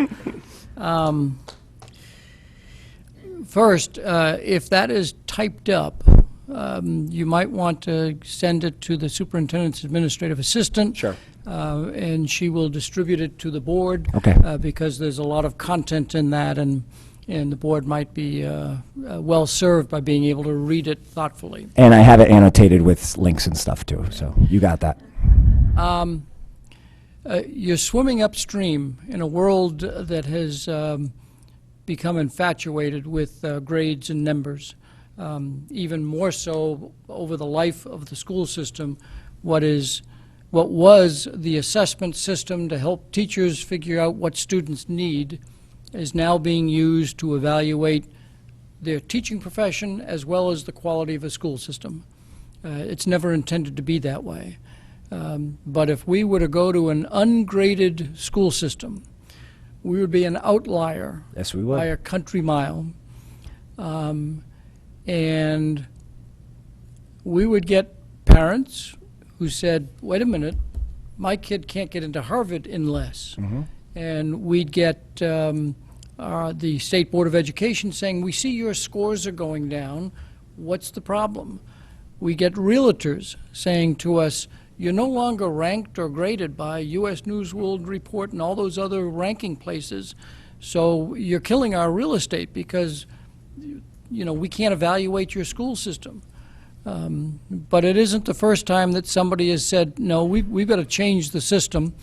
First, if that is typed up, you might want to send it to the superintendent's administrative assistant. Sure. And she will distribute it to the board. Okay. Because there's a lot of content in that, and the board might be well-served by being able to read it thoughtfully. And I have it annotated with links and stuff too, so you got that. You're swimming upstream in a world that has become infatuated with grades and numbers. Even more so over the life of the school system, what was the assessment system to help teachers figure out what students need is now being used to evaluate their teaching profession as well as the quality of a school system. It's never intended to be that way. But if we were to go to an ungraded school system, we would be an outlier. Yes, we would. By a country mile. And we would get parents who said, wait a minute, my kid can't get into Harvard unless. And we'd get the State Board of Education saying, we see your scores are going down. What's the problem? We get realtors saying to us, you're no longer ranked or graded by U.S. News World Report and all those other ranking places, so you're killing our real estate because, you know, we can't evaluate your school system. But it isn't the first time that somebody has said, no, we've got to change the system.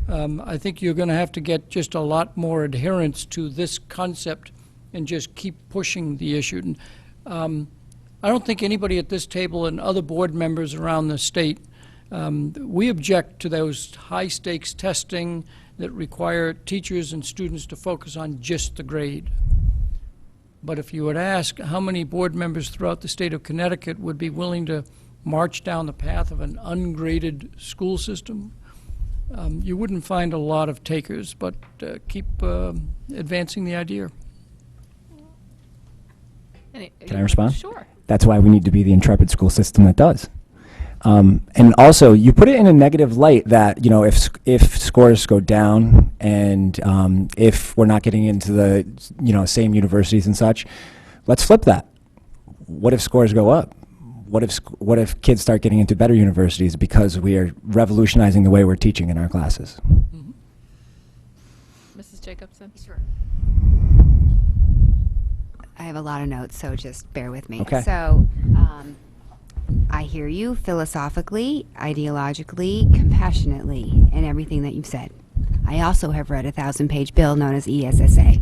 I think you're going to have to get just a lot more adherence to this concept and just keep pushing the issue. I don't think anybody at this table and other board members around the state, we object to those high-stakes testing that require teachers and students to focus on just the grade. But if you would ask how many board members throughout the state of Connecticut would be willing to march down the path of an ungraded school system, you wouldn't find a lot of takers, but keep advancing the idea. Can I respond? Sure. That's why we need to be the intrepid school system that does. And also, you put it in a negative light that, you know, if scores go down and if we're not getting into the, you know, same universities and such, let's flip that. What if scores go up? What if kids start getting into better universities because we are revolutionizing the way we're teaching in our classes? Mrs. Jacobson? Sure. I have a lot of notes, so just bear with me. Okay. So, I hear you philosophically, ideologically, compassionately, in everything that you've said. I also have read a 1,000-page bill known as ESSA.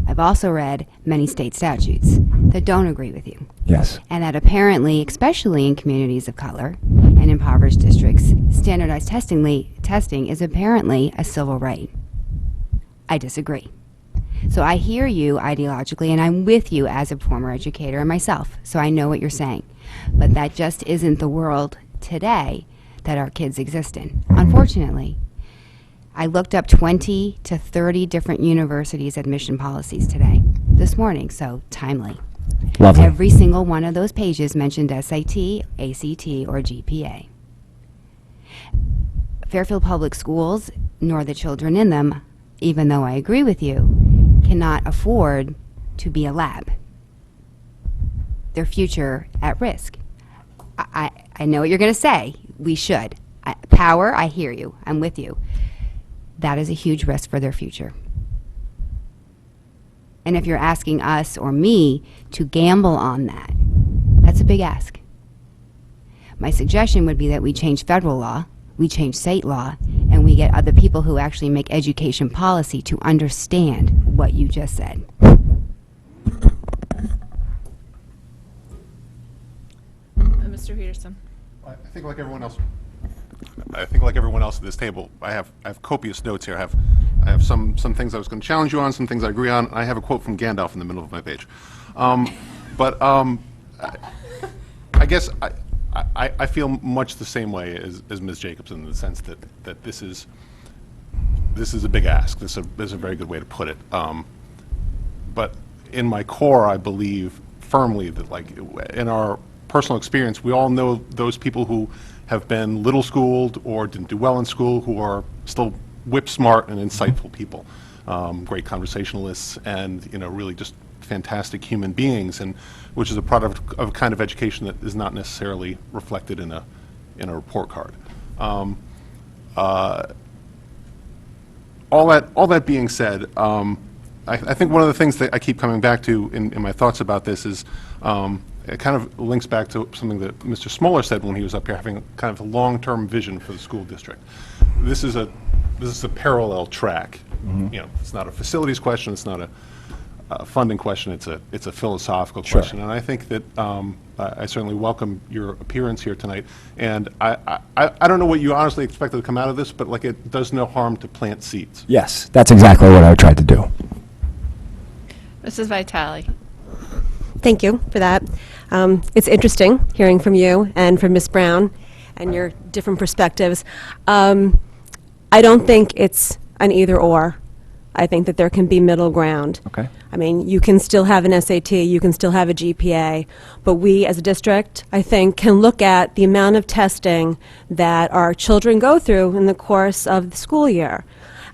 I've also read many state statutes that don't agree with you. Yes. And that apparently, especially in communities of color and impoverished districts, standardized testing is apparently a civil right. I disagree. So I hear you ideologically, and I'm with you as a former educator and myself, so I know what you're saying. But that just isn't the world today that our kids exist in, unfortunately. I looked up 20 to 30 different universities' admission policies today, this morning, so timely. Lovely. Every single one of those pages mentioned SAT, ACT, or GPA. Fairfield Public Schools, nor the children in them, even though I agree with you, cannot afford to be a lab. Their future at risk. I know what you're going to say. We should. Power, I hear you. I'm with you. That is a huge risk for their future. And if you're asking us or me to gamble on that, that's a big ask. My suggestion would be that we change federal law, we change state law, and we get other people who actually make education policy to understand what you just said. Mr. Peterson? I think like everyone else. I think like everyone else at this table, I have copious notes here. I have some things I was going to challenge you on, some things I agree on. And I have a quote from Gandalf in the middle of my page. I guess I feel much the same way as Ms. Jacobson in the sense that this is a big ask. This is a very good way to put it. But in my core, I believe firmly that, like, in our personal experience, we all know those people who have been little schooled or didn't do well in school who are still whip smart and insightful people, great conversationalists, and, you know, really just fantastic human beings, and which is a product of a kind of education that is not necessarily reflected in a report card. All that being said, I think one of the things that I keep coming back to in my thoughts about this is it kind of links back to something that Mr. Smoller said when he was up here, having kind of a long-term vision for the school district. This is a parallel track. You know, it's not a facilities question. It's not a funding question. It's a philosophical question. And I think that I certainly welcome your appearance here tonight. And I don't know what you honestly expected to come out of this, but like, it does no harm to plant seeds. Yes, that's exactly what I tried to do. Mrs. Vitale. Thank you for that. It's interesting hearing from you and from Ms. Brown and your different perspectives. I don't think it's an either or. I think that there can be middle ground. Okay. I mean, you can still have an SAT, you can still have a GPA, but we as a district, I think, can look at the amount of testing that our children go through in the course of the school year.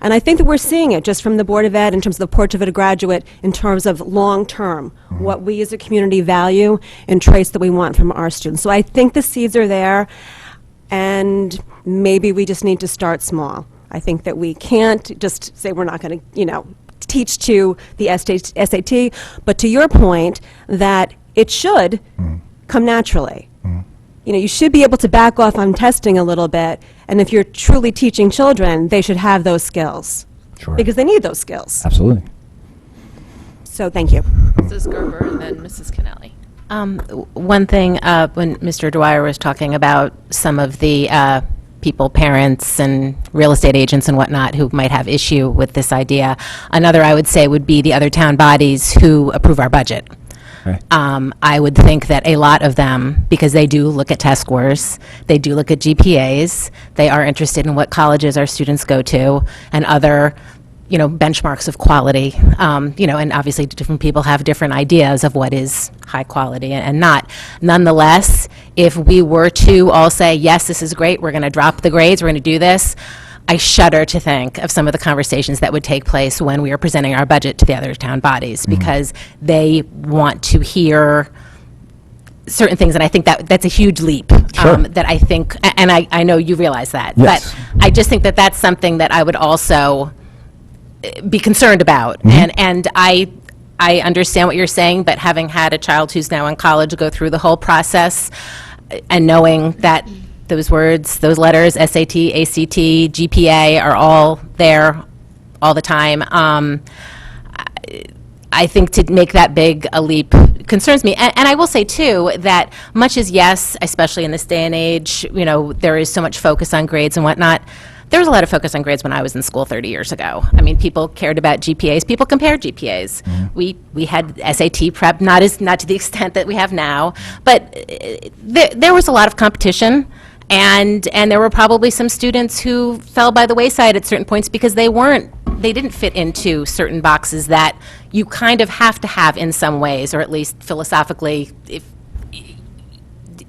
And I think that we're seeing it just from the Board of Ed in terms of the Portrait of a Graduate, in terms of long-term, what we as a community value and traits that we want from our students. So I think the seeds are there, and maybe we just need to start small. I think that we can't just say we're not going to, teach to the SAT, but to your point, that it should come naturally. You should be able to back off on testing a little bit, and if you're truly teaching children, they should have those skills. Sure. Because they need those skills. Absolutely. So thank you. Mrs. Gerber and then Mrs. Kennelly. One thing, when Mr. Dwyer was talking about some of the people, parents and real estate agents and whatnot who might have issue with this idea, another I would say would be the other town bodies who approve our budget. Right. I would think that a lot of them, because they do look at test scores, they do look at GPAs, they are interested in what colleges our students go to, and other, benchmarks of quality. And obviously different people have different ideas of what is high quality and not. Nonetheless, if we were to all say, yes, this is great, we're going to drop the grades, we're going to do this, I shudder to think of some of the conversations that would take place when we are presenting our budget to the other town bodies, because they want to hear certain things, and I think that's a huge leap. That I think, and I know you realize that, Yes. but I just think that that's something that I would also be concerned about. And I understand what you're saying, but having had a child who's now in college go through the whole process, and knowing that those words, those letters, SAT, ACT, GPA, are all there all the time. I think to make that big a leap concerns me. And I will say, too, that much as, yes, especially in this day and age, there is so much focus on grades and whatnot, there was a lot of focus on grades when I was in school 30 years ago. I mean, people cared about GPAs. People compared GPAs. We had SAT prep, not to the extent that we have now, but there was a lot of competition. And there were probably some students who fell by the wayside at certain points because they didn't fit into certain boxes that you kind of have to have in some ways, or at least philosophically,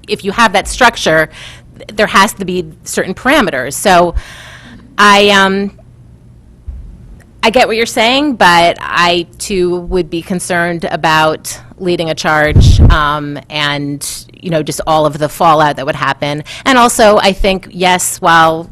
if you have that structure, there has to be certain parameters. So I get what you're saying, but I too would be concerned about leading a charge, and just all of the fallout that would happen. And also, I think, yes, while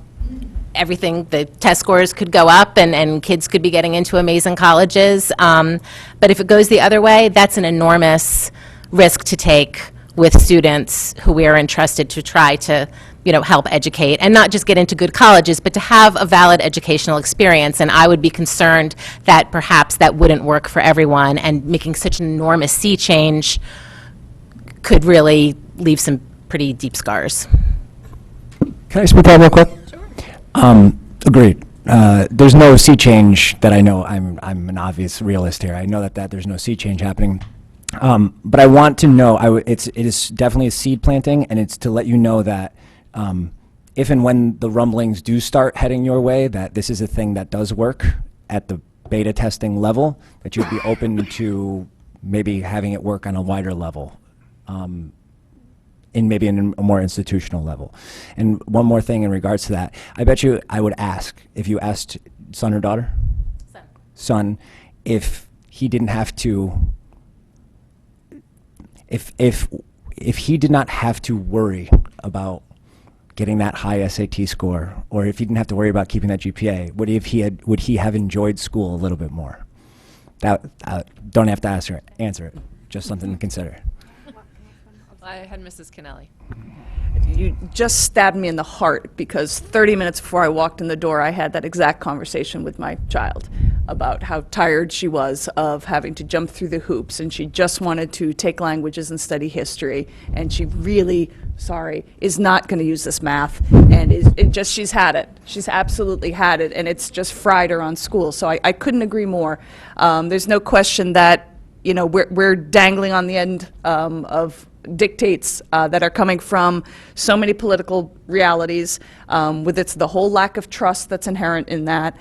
the test scores could go up and kids could be getting into amazing colleges, but if it goes the other way, that's an enormous risk to take with students who we are entrusted to try to help educate, and not just get into good colleges, but to have a valid educational experience. And I would be concerned that perhaps that wouldn't work for everyone, and making such an enormous sea change could really leave some pretty deep scars. Can I speak that real quick? Sure. Agreed. There's no sea change that I know. I'm an obvious realist here. I know that there's no sea change happening. But I want to know, it is definitely a seed planting, and it's to let you know that if and when the rumblings do start heading your way, that this is a thing that does work at the beta testing level, that you'd be open to maybe having it work on a wider level, in a more institutional level. And one more thing in regards to that, I bet you I would ask, if you asked son or daughter? Son, if he didn't have to if he did not have to worry about getting that high SAT score, or if he didn't have to worry about keeping that GPA, would he have enjoyed school a little bit more? That don't have to answer it. Just something to consider. I had Mrs. Kennelly. You just stabbed me in the heart, because 30 minutes before I walked in the door, I had that exact conversation with my child about how tired she was of having to jump through the hoops, and she just wanted to take languages and study history, and she really, is not going to use this math, and she's had it. She's absolutely had it, and it's just fried her on school. So I couldn't agree more. There's no question that, we're dangling on the end of dictates that are coming from so many political realities, with the whole lack of trust that's inherent in that,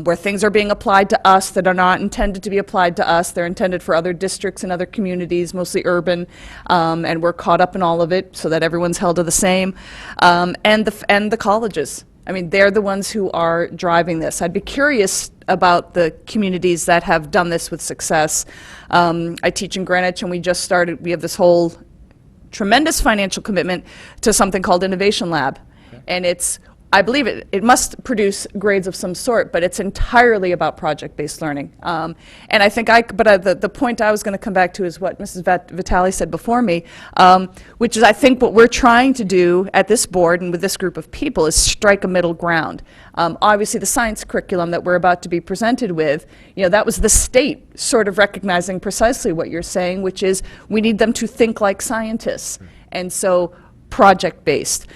where things are being applied to us that are not intended to be applied to us. They're intended for other districts and other communities, mostly urban, and we're caught up in all of it so that everyone's held to the same. And the colleges. I mean, they're the ones who are driving this. I'd be curious about the communities that have done this with success. I teach in Greenwich, and we have this whole tremendous financial commitment to something called Innovation Lab. Okay. And I believe it must produce grades of some sort, but it's entirely about project-based learning. And I think the point I was going to come back to is what Mrs. Vitale said before me, which is I think what we're trying to do at this board and with this group of people is strike a middle ground. Obviously, the science curriculum that we're about to be presented with, that was the state sort of recognizing precisely what you're saying, which is we need them to think like scientists, and so project-based.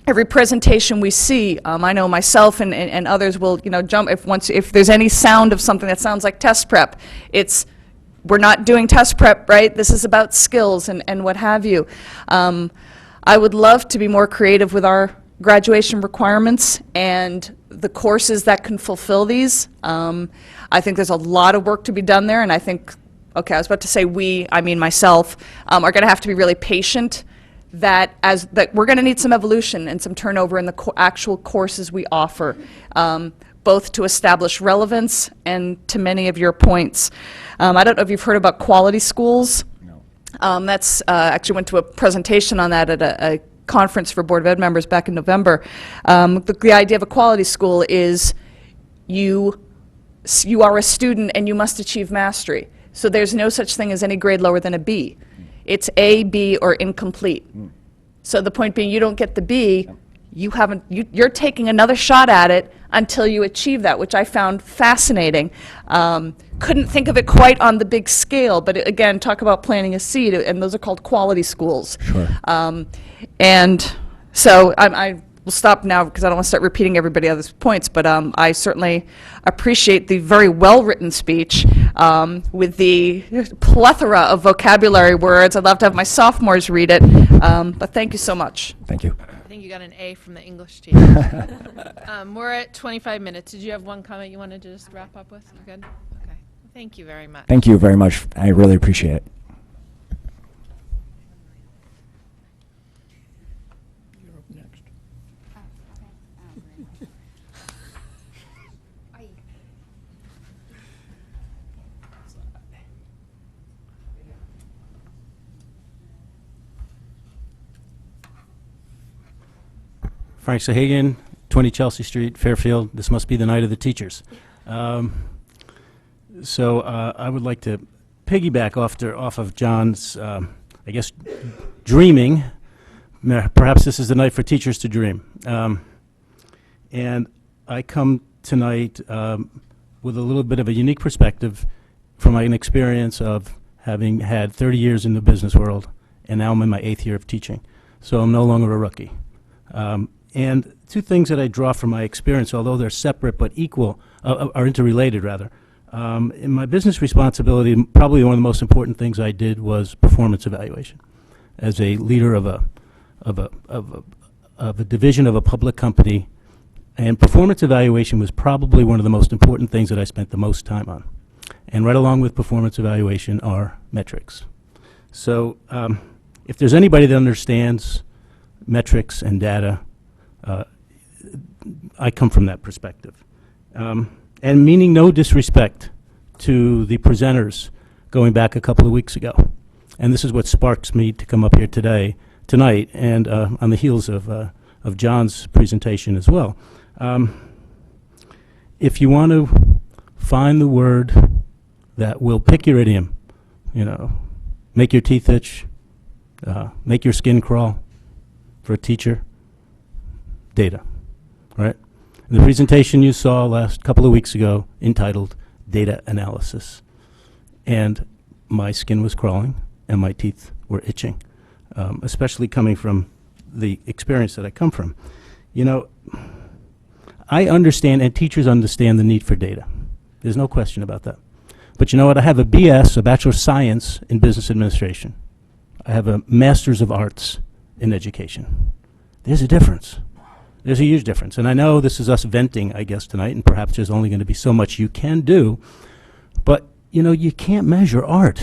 Every presentation we see, I know myself and others will, jump if there's any sound of something that sounds like test prep. We're not doing test prep, right? This is about skills and what have you. I would love to be more creative with our graduation requirements and the courses that can fulfill these. I think there's a lot of work to be done there, and I think, I was about to say I mean myself, are going to have to be really patient. That we're going to need some evolution and some turnover in the actual courses we offer, both to establish relevance and to many of your points. I don't know if you've heard about quality schools. No. That's actually went to a presentation on that at a conference for Board of Ed members back in November. The idea of a quality school is you are a student and you must achieve mastery. So there's no such thing as any grade lower than a B. It's A, B, or incomplete. So the point being, you don't get the B, you're taking another shot at it until you achieve that, which I found fascinating. Couldn't think of it quite on the big scale, but again, talk about planting a seed, and those are called quality schools. Sure. And so I will stop now because I don't want to start repeating everybody else's points, but I certainly appreciate the very well-written speech with the plethora of vocabulary words. I'd love to have my sophomores read it, but thank you so much. Thank you. I think you got an A from the English team. We're at 25 minutes. Did you have one comment you wanted to just wrap up with? You good? Okay. Thank you very much. Thank you very much. I really appreciate it. You're up next. Frank Sahagan, 20 Chelsea Street, Fairfield. This must be the night of the teachers. So I would like to piggyback off of John's, I guess, dreaming. Perhaps this is the night for teachers to dream. And I come tonight with a little bit of a unique perspective from my experience of having had 30 years in the business world, and now I'm in my 8th year of teaching. So I'm no longer a rookie. And two things that I draw from my experience, although they're separate but equal, are interrelated rather. In my business responsibility, probably one of the most important things I did was performance evaluation. As a leader of a division of a public company, and performance evaluation was probably one of the most important things that I spent the most time on. And right along with performance evaluation are metrics. So if there's anybody that understands metrics and data, I come from that perspective. And meaning no disrespect to the presenters going back a couple of weeks ago. And this is what sparks me to come up here tonight, and on the heels of John's presentation as well. If you want to find the word that will pick your idiom, make your teeth itch, make your skin crawl for a teacher, data, right? And the presentation you saw last couple of weeks ago entitled Data Analysis. And my skin was crawling and my teeth were itching, especially coming from the experience that I come from. I understand, and teachers understand, the need for data. There's no question about that. But you know what? I have a BS, a Bachelor of Science in Business Administration. I have a Master's of Arts in Education. There's a difference. There's a huge difference. And I know this is us venting, I guess, tonight, and perhaps there's only going to be so much you can do. But, you can't measure art.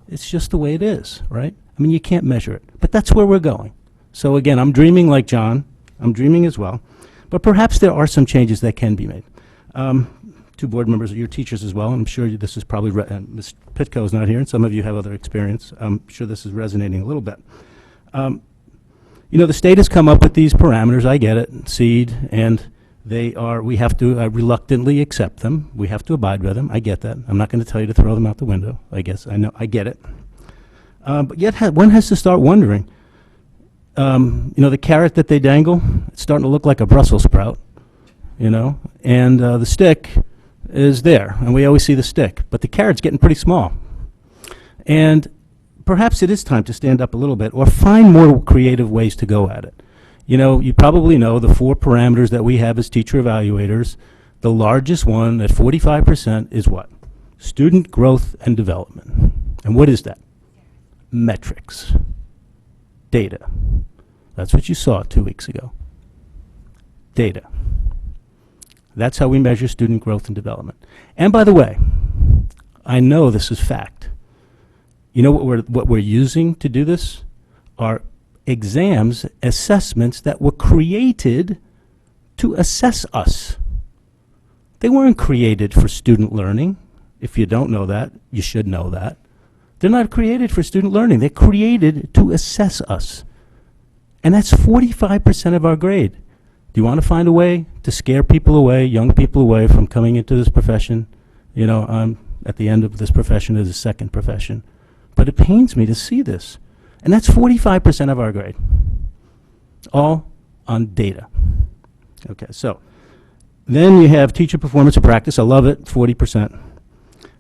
It's just the way it is, right? I mean, you can't measure it. But that's where we're going. So again, I'm dreaming like John. I'm dreaming as well. But perhaps there are some changes that can be made. Two board members are your teachers as well, and I'm sure this is probably, Ms. Pitko is not here, and some of you have other experience. I'm sure this is resonating a little bit. The state has come up with these parameters, I get it, seed, and we have to reluctantly accept them. We have to abide by them. I get that. I'm not going to tell you to throw them out the window. I guess, I know, I get it. But yet one has to start wondering, the carrot that they dangle, it's starting to look like a Brussels sprout, and the stick is there, and we always see the stick, but the carrot's getting pretty small. And perhaps it is time to stand up a little bit or find more creative ways to go at it. You probably know the 4 parameters that we have as teacher evaluators. The largest one at 45% is what? Student growth and development. And what is that? Metrics. Data. That's what you saw 2 weeks ago. Data. That's how we measure student growth and development. And by the way, I know this is fact. What we're using to do this are exams, assessments that were created to assess us. They weren't created for student learning. If you don't know that, you should know that. They're not created for student learning. They're created to assess us. And that's 45% of our grade. Do you want to find a way to scare people away, young people away from coming into this profession? I'm at the end of this profession as a second profession. But it pains me to see this. And that's 45% of our grade. All on data. Okay, so then you have teacher performance and practice. I love it, 40%.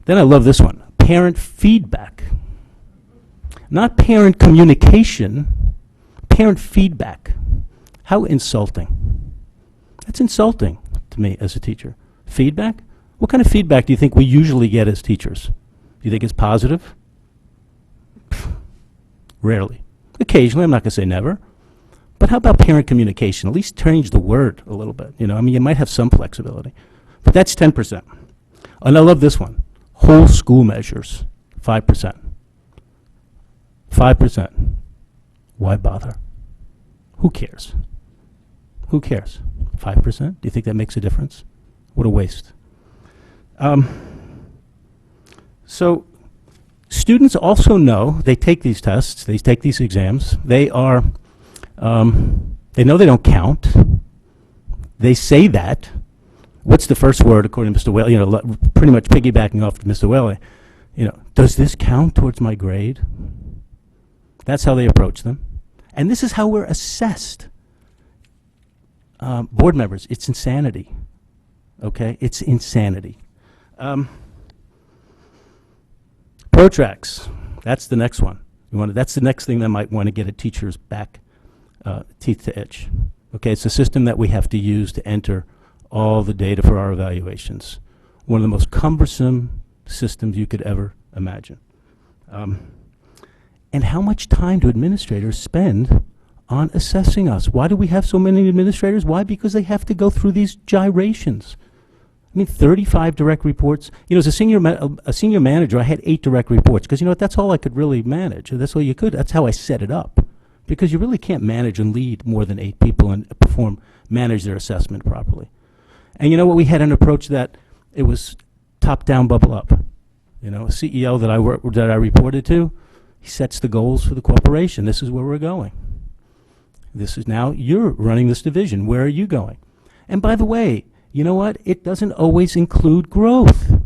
Then I love this one, parent feedback. Not parent communication, parent feedback. How insulting. That's insulting to me as a teacher. Feedback? What kind of feedback do you think we usually get as teachers? Do you think it's positive? Rarely. Occasionally, I'm not going to say never. But how about parent communication? At least change the word a little bit. You might have some flexibility. But that's 10%. And I love this one. Whole school measures, 5%. 5%. Why bother? Who cares? Who cares? 5%? Do you think that makes a difference? What a waste. So students also know, they take these tests, they take these exams, they know they don't count. They say that. What's the first word according to Mr. Whaley? Pretty much piggybacking off of Mr. Whaley. Does this count towards my grade? That's how they approach them. And this is how we're assessed. Board members, it's insanity. Okay? It's insanity. Protracts, that's the next one. That's the next thing that might want to get a teacher's back teeth to itch. Okay, it's a system that we have to use to enter all the data for our evaluations. One of the most cumbersome systems you could ever imagine. And how much time do administrators spend on assessing us? Why do we have so many administrators? Why? Because they have to go through these gyrations. 35 direct reports. As a senior manager, I had 8 direct reports because that's all I could really manage. That's all you could. That's how I set it up, because you really can't manage and lead more than 8 people and manage their assessment properly. And we had an approach that it was top down, bubble up. A CEO that I reported to, He sets the goals for the corporation. This is where we're going. This is now, you're running this division. Where are you going? And by the way, you know what? It doesn't always include growth.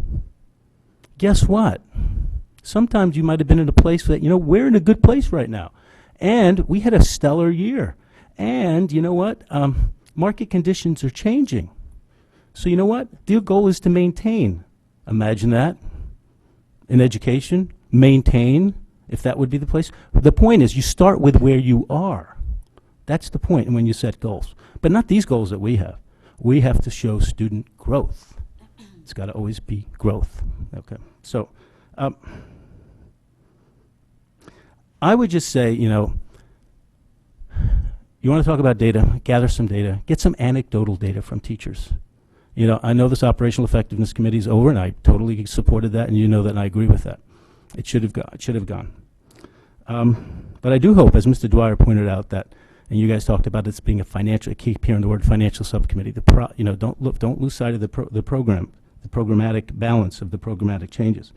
Guess what? Sometimes you might have been in a place that, you know, we're in a good place right now. And we had a stellar year. And you know what? Market conditions are changing. So you know what? The goal is to maintain. Imagine that. In education, maintain, if that would be the place. The point is you start with where you are. That's the point when you set goals. But not these goals that we have. We have to show student growth. It's got to always be growth. Okay. So I would just say, you know, you want to talk about data, gather some data, get some anecdotal data from teachers. You know, I know this operational effectiveness committee is over, and I totally supported that, and you know that, and I agree with that. It should have gone. It should have gone. But I do hope, as Mr. Dwyer pointed out, that, and you guys talked about this being a financial. I keep hearing the word financial subcommittee. You know, don't lose sight of the program, the programmatic balance of the programmatic changes.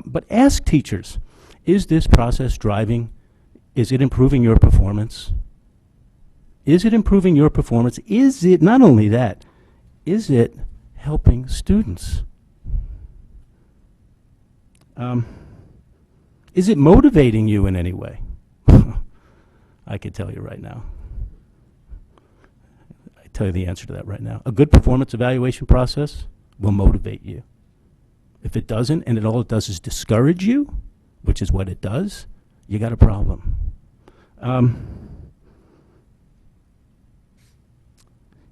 But ask teachers, is this process driving? Is it improving your performance? Is it improving your performance? Is it, not only that, is it helping students? Is it motivating you in any way? I could tell you right now. I tell you the answer to that right now. A good performance evaluation process will motivate you. If it doesn't, and all it does is discourage you, which is what it does, you got a problem.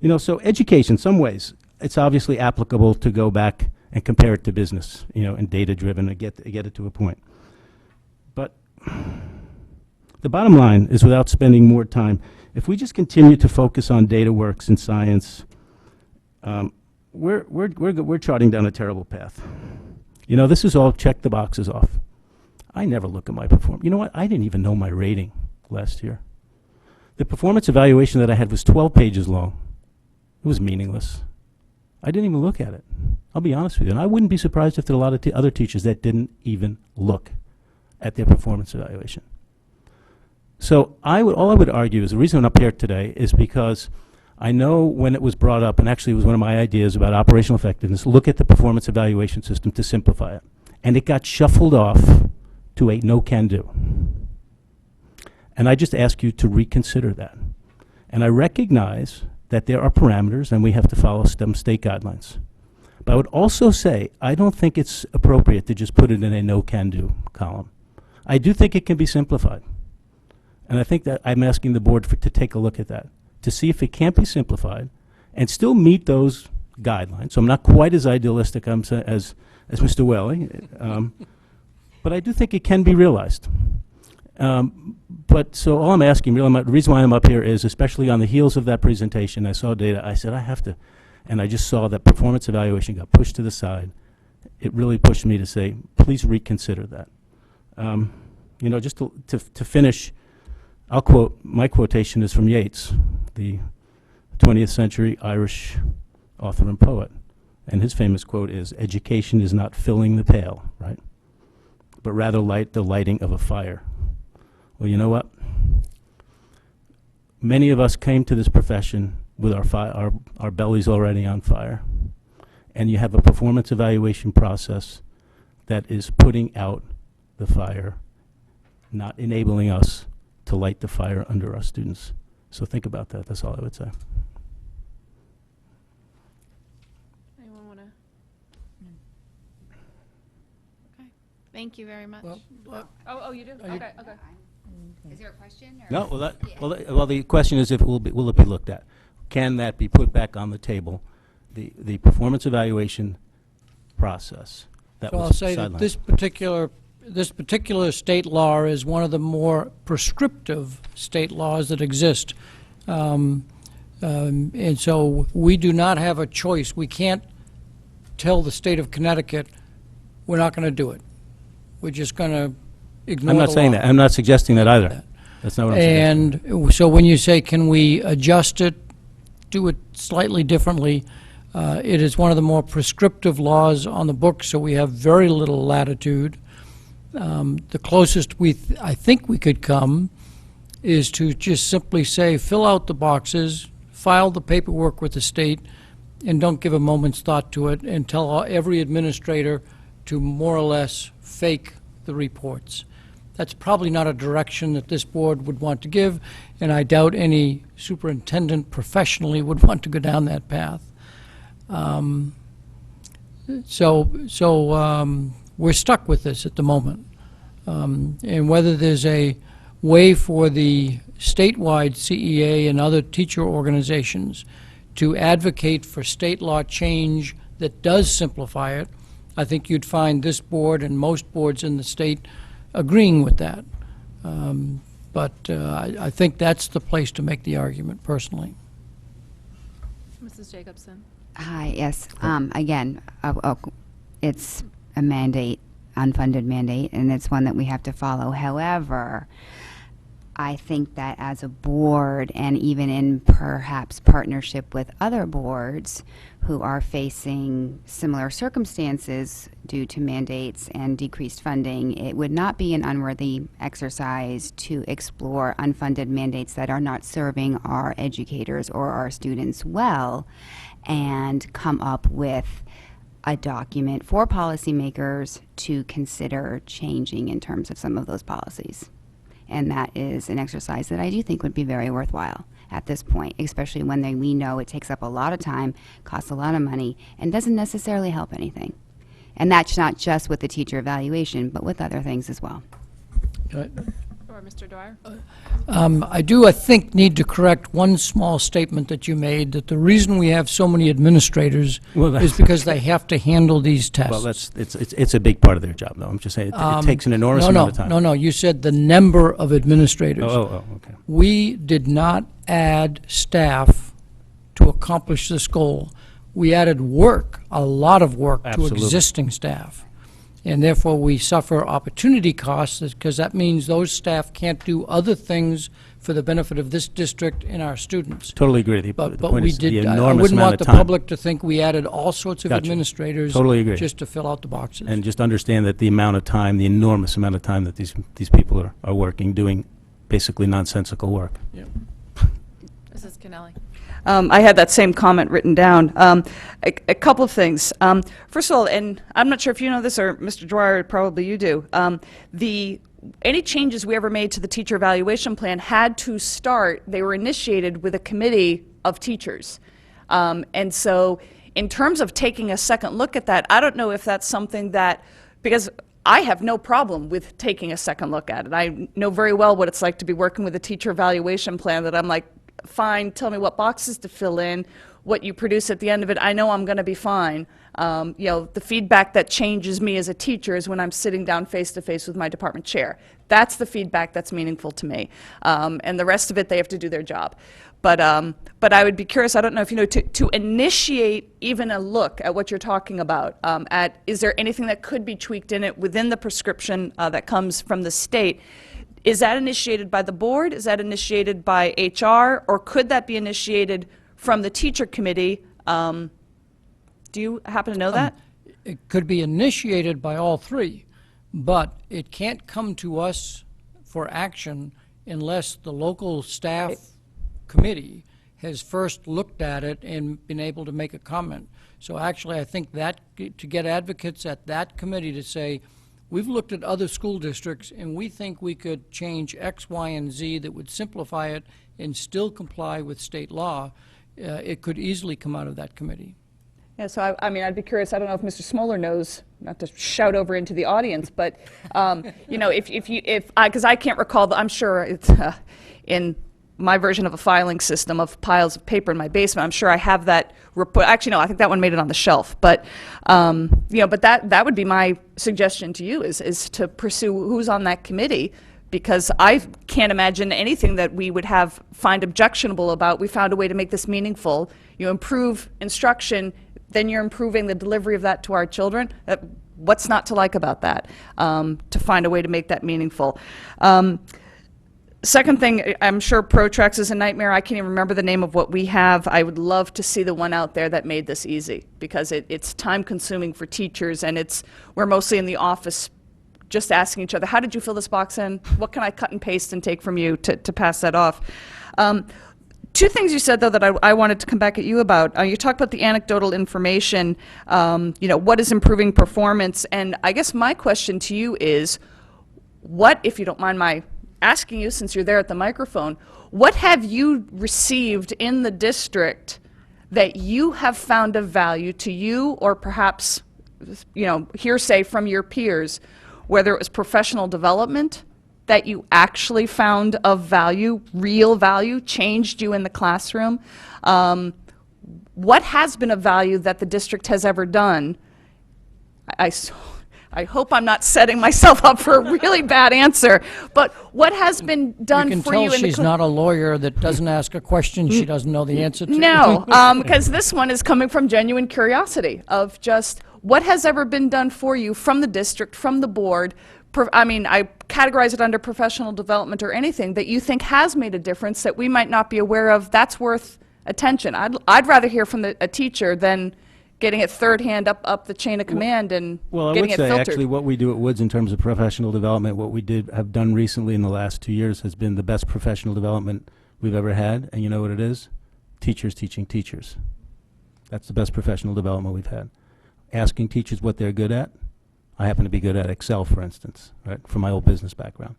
You know, so education, in some ways, it's obviously applicable to go back and compare it to business, you know, and data-driven, and get it to a point. But the bottom line is, without spending more time, if we just continue to focus on data works in science, we're charting down a terrible path. You know, this is all check the boxes off. I never look at my performance. You know what? I didn't even know my rating last year. The performance evaluation that I had was 12 pages long. It was meaningless. I didn't even look at it. I'll be honest with you. And I wouldn't be surprised if there are a lot of other teachers that didn't even look at their performance evaluation. So all I would argue is the reason I'm up here today is because I know when it was brought up, and actually it was one of my ideas about operational effectiveness, look at the performance evaluation system to simplify it. And it got shuffled off to a no-can-do. And I just ask you to reconsider that. And I recognize that there are parameters and we have to follow some state guidelines. But I would also say I don't think it's appropriate to just put it in a no-can-do column. I do think it can be simplified. And I think that I'm asking the board to take a look at that, to see if it can't be simplified and still meet those guidelines. So I'm not quite as idealistic as Mr. Whaley, but I do think it can be realized. But so all I'm asking, really, the reason why I'm up here is, especially on the heels of that presentation, I saw data, I said I have to, and I just saw that performance evaluation got pushed to the side. It really pushed me to say, please reconsider that. You know, just to finish, I'll quote, my quotation is from Yeats, the 20th century Irish author and poet. And his famous quote is, education is not filling the pail, right? But rather the lighting of a fire. Well, you know what? Many of us came to this profession with our bellies already on fire. And you have a performance evaluation process that is putting out the fire, not enabling us to light the fire under our students. So think about that. That's all I would say. Anyone want to? Okay. Thank you very much. Oh, you do? Okay. Is there a question? Or? No, well, the question is, will it be looked at? Can that be put back on the table? The performance evaluation process that So was I'll say sidelined. that this particular state law is one of the more prescriptive state laws that exist. And so we do not have a choice. We can't tell the state of Connecticut, we're not going to do it. We're just going to ignore I'm not the saying law. that. I'm not suggesting that either. That's not what I'm suggesting. And so when you say, can we adjust it, do it slightly differently, it is one of the more prescriptive laws on the book, so we have very little latitude. The closest I think we could come is to just simply say, fill out the boxes, file the paperwork with the state, and don't give a moment's thought to it, and tell every administrator to more or less fake the reports. That's probably not a direction that this board would want to give, and I doubt any superintendent professionally would want to go down that path. We're stuck with this at the moment. And whether there's a way for the statewide CEA and other teacher organizations to advocate for state law change that does simplify it, I think you'd find this board and most boards in the state agreeing with that. I think that's the place to make the argument, personally. Mrs. Jacobson? Hi, yes. Again, it's a mandate, unfunded mandate, and it's one that we have to follow. However, I think that as a board, and even in perhaps partnership with other boards who are facing similar circumstances due to mandates and decreased funding, it would not be an unworthy exercise to explore unfunded mandates that are not serving our educators or our students well, and come up with a document for policymakers to consider changing in terms of some of those policies. And that is an exercise that I do think would be very worthwhile at this point, especially when we know it takes up a lot of time, costs a lot of money, and doesn't necessarily help anything. And that's not just with the teacher evaluation, but with other things as well. Or Mr. Dwyer? I think, need to correct one small statement that you made, that the reason we have so many administrators is because they have to handle these tests. Well, it's a big part of their job, though. I'm just saying it takes an enormous amount of time. No, you said the number of administrators. Okay. We did not add staff to accomplish this goal. We added work, a lot of work, Absolutely. to existing staff. And therefore, we suffer opportunity costs, because that means those staff can't do other things for the benefit of this district and our students. Totally agree with you. But the point we is the did, I enormous wouldn't amount want the of time. public to think we added all sorts of Gotcha. administrators Totally agree. just to fill out the boxes. And just understand that the amount of time, the enormous amount of time that these people are working, doing basically nonsensical work. Yeah. Mrs. Kennelly? I had that same comment written down. A couple of things. First of all, and I'm not sure if you know this, or Mr. Dwyer, probably you do, any changes we ever made to the teacher evaluation plan had to start, they were initiated with a committee of teachers. And so in terms of taking a second look at that, I don't know if that's something that, because I have no problem with taking a second look at it. I know very well what it's like to be working with a teacher evaluation plan that I'm like, fine, tell me what boxes to fill in, what you produce at the end of it, I know I'm going to be fine. The feedback that changes me as a teacher is when I'm sitting down face to face with my department chair. That's the feedback that's meaningful to me. And the rest of it, they have to do their job. But I would be curious, I don't know if you know, to initiate even a look at what you're talking about, is there anything that could be tweaked in it within the prescription that comes from the state? Is that initiated by the board? Is that initiated by HR? Or could that be initiated from the teacher committee? Do you happen to know that? It could be initiated by all three, but it can't come to us for action unless the local staff committee has first looked at it and been able to make a comment. So actually, I think that to get advocates at that committee to say, we've looked at other school districts, and we think we could change X, Y, and Z that would simplify it and still comply with state law. It could easily come out of that committee. Yeah, so I mean, I'd be curious, I don't know if Mr. Smoller knows, not to shout over into the audience, but, because I can't recall, I'm sure it's in my version of a filing system of piles of paper in my basement, I'm sure I have that report. Actually, no, I think that one made it on the shelf. But, but that would be my suggestion to you is to pursue who's on that committee, because I can't imagine anything that we would find objectionable about. We found a way to make this meaningful. You improve instruction, then you're improving the delivery of that to our children. What's not to like about that? To find a way to make that meaningful. Second thing, I'm sure Protrax is a nightmare. I can't even remember the name of what we have. I would love to see the one out there that made this easy, because it's time consuming for teachers, and we're mostly in the office just asking each other, how did you fill this box in? What can I cut and paste and take from you to pass that off? Two things you said, though, that I wanted to come back at you about. You talked about the anecdotal information, what is improving performance, and I guess my question to you is, what, if you don't mind my asking you, since you're there at the microphone, what have you received in the district that you have found of value to you, or perhaps, hearsay from your peers, whether it was professional development that you actually found of value, real value, changed you in the classroom? What has been of value that the district has ever done? I hope I'm not setting myself up for a really bad answer, but what has been done for you in the... You can tell she's not a lawyer that doesn't ask a question she doesn't know the answer to. No, because this one is coming from genuine curiosity of just what has ever been done for you from the district, from the board. I categorize it under professional development or anything that you think has made a difference that we might not be aware of. That's worth attention. I'd rather hear from a teacher than getting it third hand up the chain of command and Well, I getting would it say filtered. actually what we do at Woods in terms of professional development, what we have done recently in the last 2 years has been the best professional development we've ever had. And you know what it is? Teachers teaching teachers. That's the best professional development we've had. Asking teachers what they're good at. I happen to be good at Excel, for instance, right, from my old business background.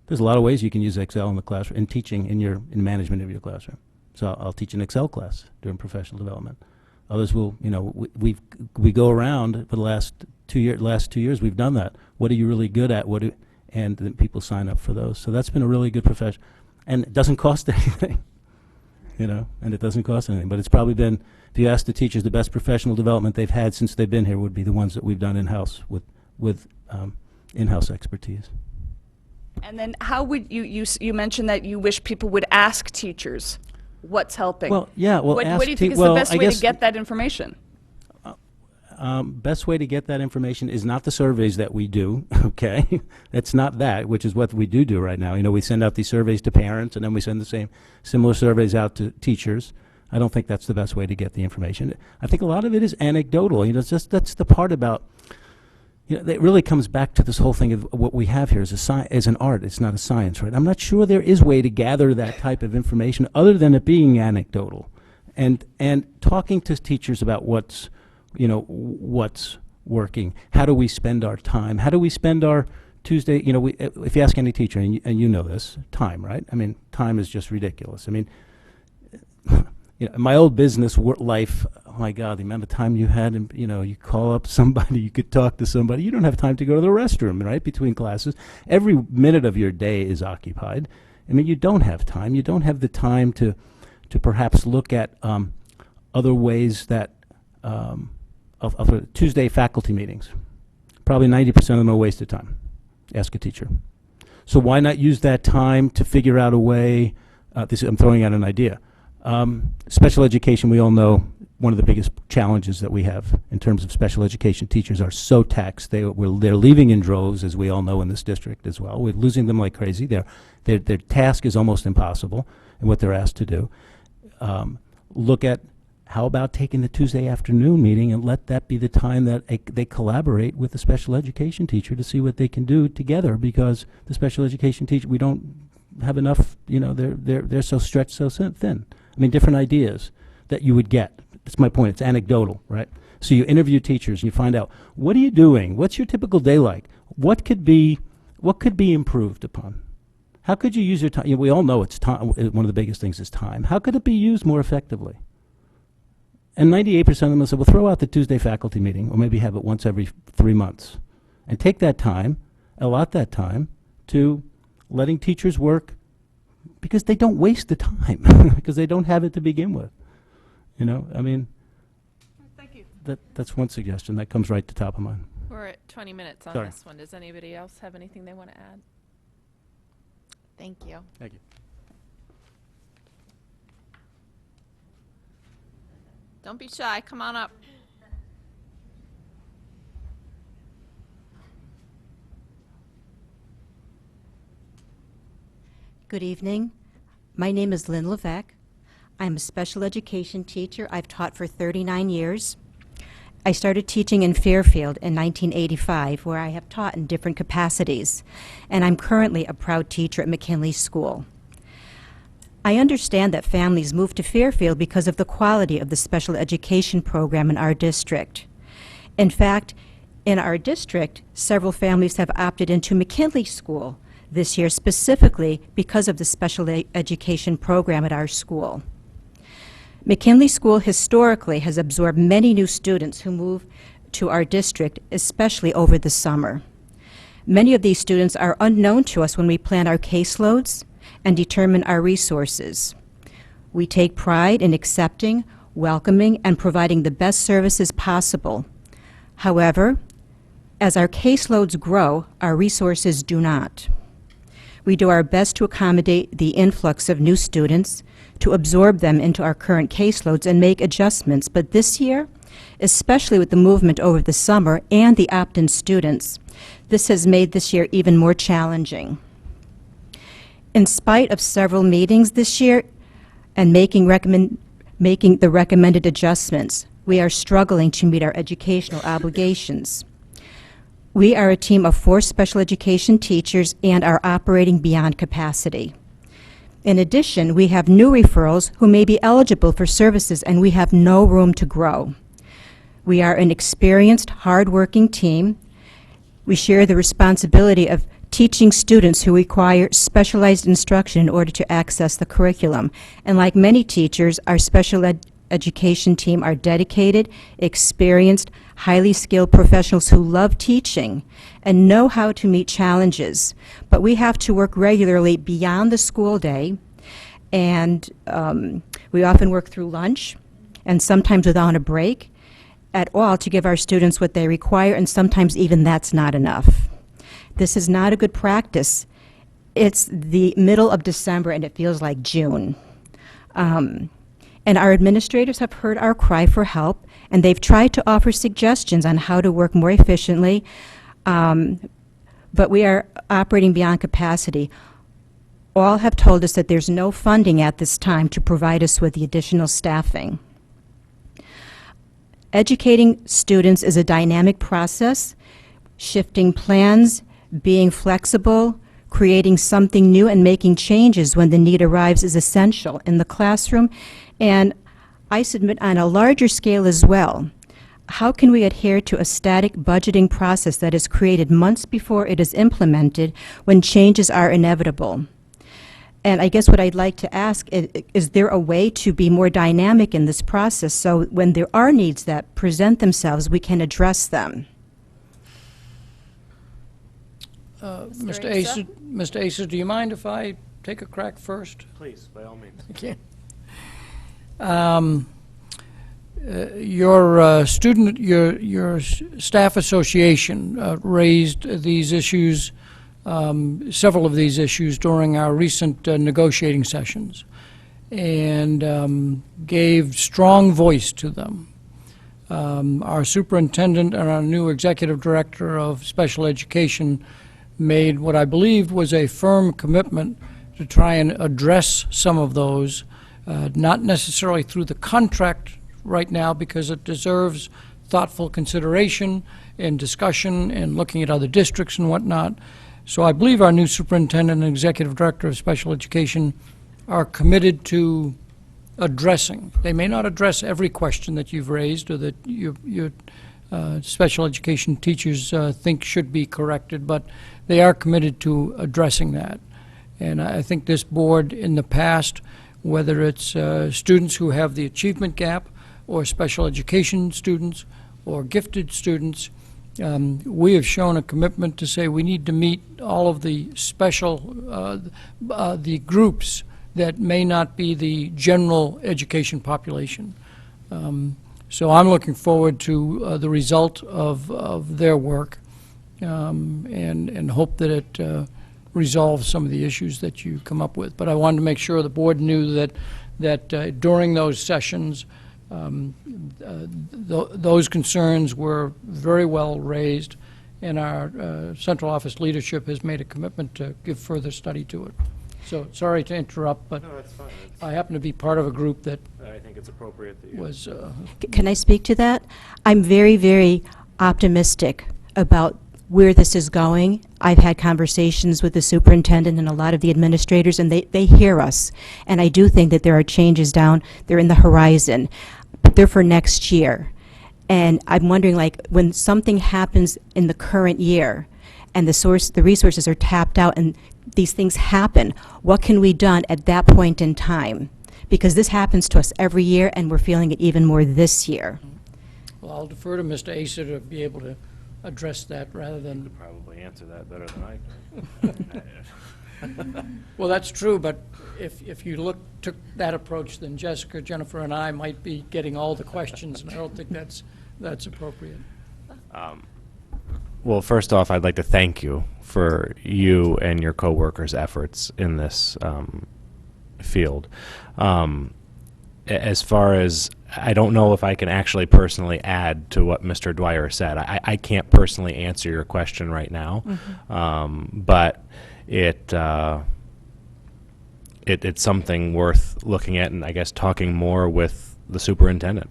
There's a lot of ways you can use Excel in the classroom, in teaching, in management of your classroom. So I'll teach an Excel class during professional development. Others will, we go around for the last 2 years, we've done that. What are you really good at? And then people sign up for those. So that's been a really good profession. And it doesn't cost anything, and it doesn't cost anything. But it's probably been, if you ask the teachers, the best professional development they've had since they've been here would be the ones that we've done in-house with in-house expertise. And then how would you mentioned that you wish people would ask teachers what's helping. Well, yeah, well, what do you think is well, the best I way guess to get that information? Best way to get that information is not the surveys that we do, okay? It's not that, which is what we do right now. We send out these surveys to parents, and then we send the similar surveys out to teachers. I don't think that's the best way to get the information. I think a lot of it is anecdotal. That's the part about, it really comes back to this whole thing of what we have here is an art. It's not a science, right? I'm not sure there is a way to gather that type of information other than it being anecdotal, and talking to teachers about what's working. How do we spend our time? How do we spend our Tuesday? If you ask any teacher, and you know this, time, right? I mean, time is just ridiculous. I mean, my old business life, oh my God, the amount of time you had, and you call up somebody, you could talk to somebody. You don't have time to go to the restroom, right, between classes. Every minute of your day is occupied. I mean, you don't have time. You don't have the time to perhaps look at other ways that of Tuesday faculty meetings. Probably 90% of them are a waste of time. Ask a teacher. So why not use that time to figure out a way? I'm throwing out an idea. Special education, we all know, one of the biggest challenges that we have in terms of special education teachers are so taxed. They're leaving in droves, as we all know in this district as well. We're losing them like crazy. Their task is almost impossible in what they're asked to do. Look at how about taking the Tuesday afternoon meeting and let that be the time that they collaborate with the special education teacher to see what they can do together, because the special education teacher, we don't have enough, they're so stretched so thin. I mean, different ideas that you would get. That's my point. It's anecdotal, right? So you interview teachers and you find out, what are you doing? What's your typical day like? What could be improved upon? How could you use your time? We all know it's time. One of the biggest things is time. How could it be used more effectively? And 98% of them will say, well, throw out the Tuesday faculty meeting, or maybe have it once every 3 months. And take that time, allot that time to letting teachers work, because they don't waste the time, because they don't have it to begin with. I mean, Thank you. That's one suggestion. That comes right to top of mind. We're at 20 minutes on Sorry. this one. Does anybody else have anything they want to add? Thank you. Thank you. Don't be shy. Come on up. Good evening. My name is Lynn Levesque. I'm a special education teacher. I've taught for 39 years. I started teaching in Fairfield in 1985, where I have taught in different capacities, and I'm currently a proud teacher at McKinley School. I understand that families move to Fairfield because of the quality of the special education program in our district. In fact, in our district, several families have opted into McKinley School this year specifically because of the special education program at our school. McKinley School historically has absorbed many new students who move to our district, especially over the summer. Many of these students are unknown to us when we plan our caseloads and determine our resources. We take pride in accepting, welcoming, and providing the best services possible. However, as our caseloads grow, our resources do not. We do our best to accommodate the influx of new students, to absorb them into our current caseloads and make adjustments, but this year, especially with the movement over the summer and the opt-in students, this has made this year even more challenging. In spite of several meetings this year and making the recommended adjustments, we are struggling to meet our educational obligations. We are a team of 4 special education teachers and are operating beyond capacity. In addition, we have new referrals who may be eligible for services, and we have no room to grow. We are an experienced, hard-working team. We share the responsibility of teaching students who require specialized instruction in order to access the curriculum. And like many teachers, our special education team are dedicated, experienced, highly skilled professionals who love teaching and know how to meet challenges. But we have to work regularly beyond the school day, and we often work through lunch and sometimes without a break at all to give our students what they require, and sometimes even that's not enough. This is not a good practice. It's the middle of December and it feels like June. And our administrators have heard our cry for help, and they've tried to offer suggestions on how to work more efficiently, but we are operating beyond capacity. All have told us that there's no funding at this time to provide us with the additional staffing. Educating students is a dynamic process. Shifting plans, being flexible, creating something new, and making changes when the need arrives is essential in the classroom, and I submit on a larger scale as well. How can we adhere to a static budgeting process that is created months before it is implemented when changes are inevitable? And I guess what I'd like to ask is there a way to be more dynamic in this process so when there are needs that present themselves, we can address them? Mr. Asa, do you mind if I take a crack first? Please, by all means. Okay. Your staff association raised these issues, several of these issues during our recent negotiating sessions, and gave strong voice to them. Our superintendent and our new executive director of special education made what I believed was a firm commitment to try and address some of those, not necessarily through the contract right now, because it deserves thoughtful consideration and discussion and looking at other districts and whatnot. So I believe our new superintendent and executive director of special education are committed to addressing. They may not address every question that you've raised or that your special education teachers think should be corrected, but they are committed to addressing that. And I think this board in the past, whether it's students who have the achievement gap or special education students or gifted students, we have shown a commitment to say we need to meet all of the special, the groups that may not be the general education population. So I'm looking forward to the result of their work, and hope that it resolves some of the issues that you come up with. But I wanted to make sure the board knew that during those sessions, those concerns were very well raised, and our central office leadership has made a commitment to give further study to it. So, sorry to interrupt, but that's fine. I happen to be part of a group that I think it's appropriate that you. was, Can I speak to that? I'm very, very optimistic about where this is going. I've had conversations with the superintendent and a lot of the administrators, and they hear us. And I do think that there are changes down, they're in the horizon, but they're for next year. And I'm wondering, like, when something happens in the current year and the resources are tapped out and these things happen, what can we done at that point in time? Because this happens to us every year, and we're feeling it even more this year. well, I'll defer to Mr. Asa to be able to address that rather than, Probably answer that better than I can. well, that's true, but if you took that approach, then Jessica, Jennifer, and I might be getting all the questions, and I don't think that's appropriate. Well, first off, I'd like to thank you for you and your coworkers' efforts in this field. As far as, I don't know if I can actually personally add to what Mr. Dwyer said. I can't personally answer your question right now, but it's something worth looking at, and I guess talking more with the superintendent.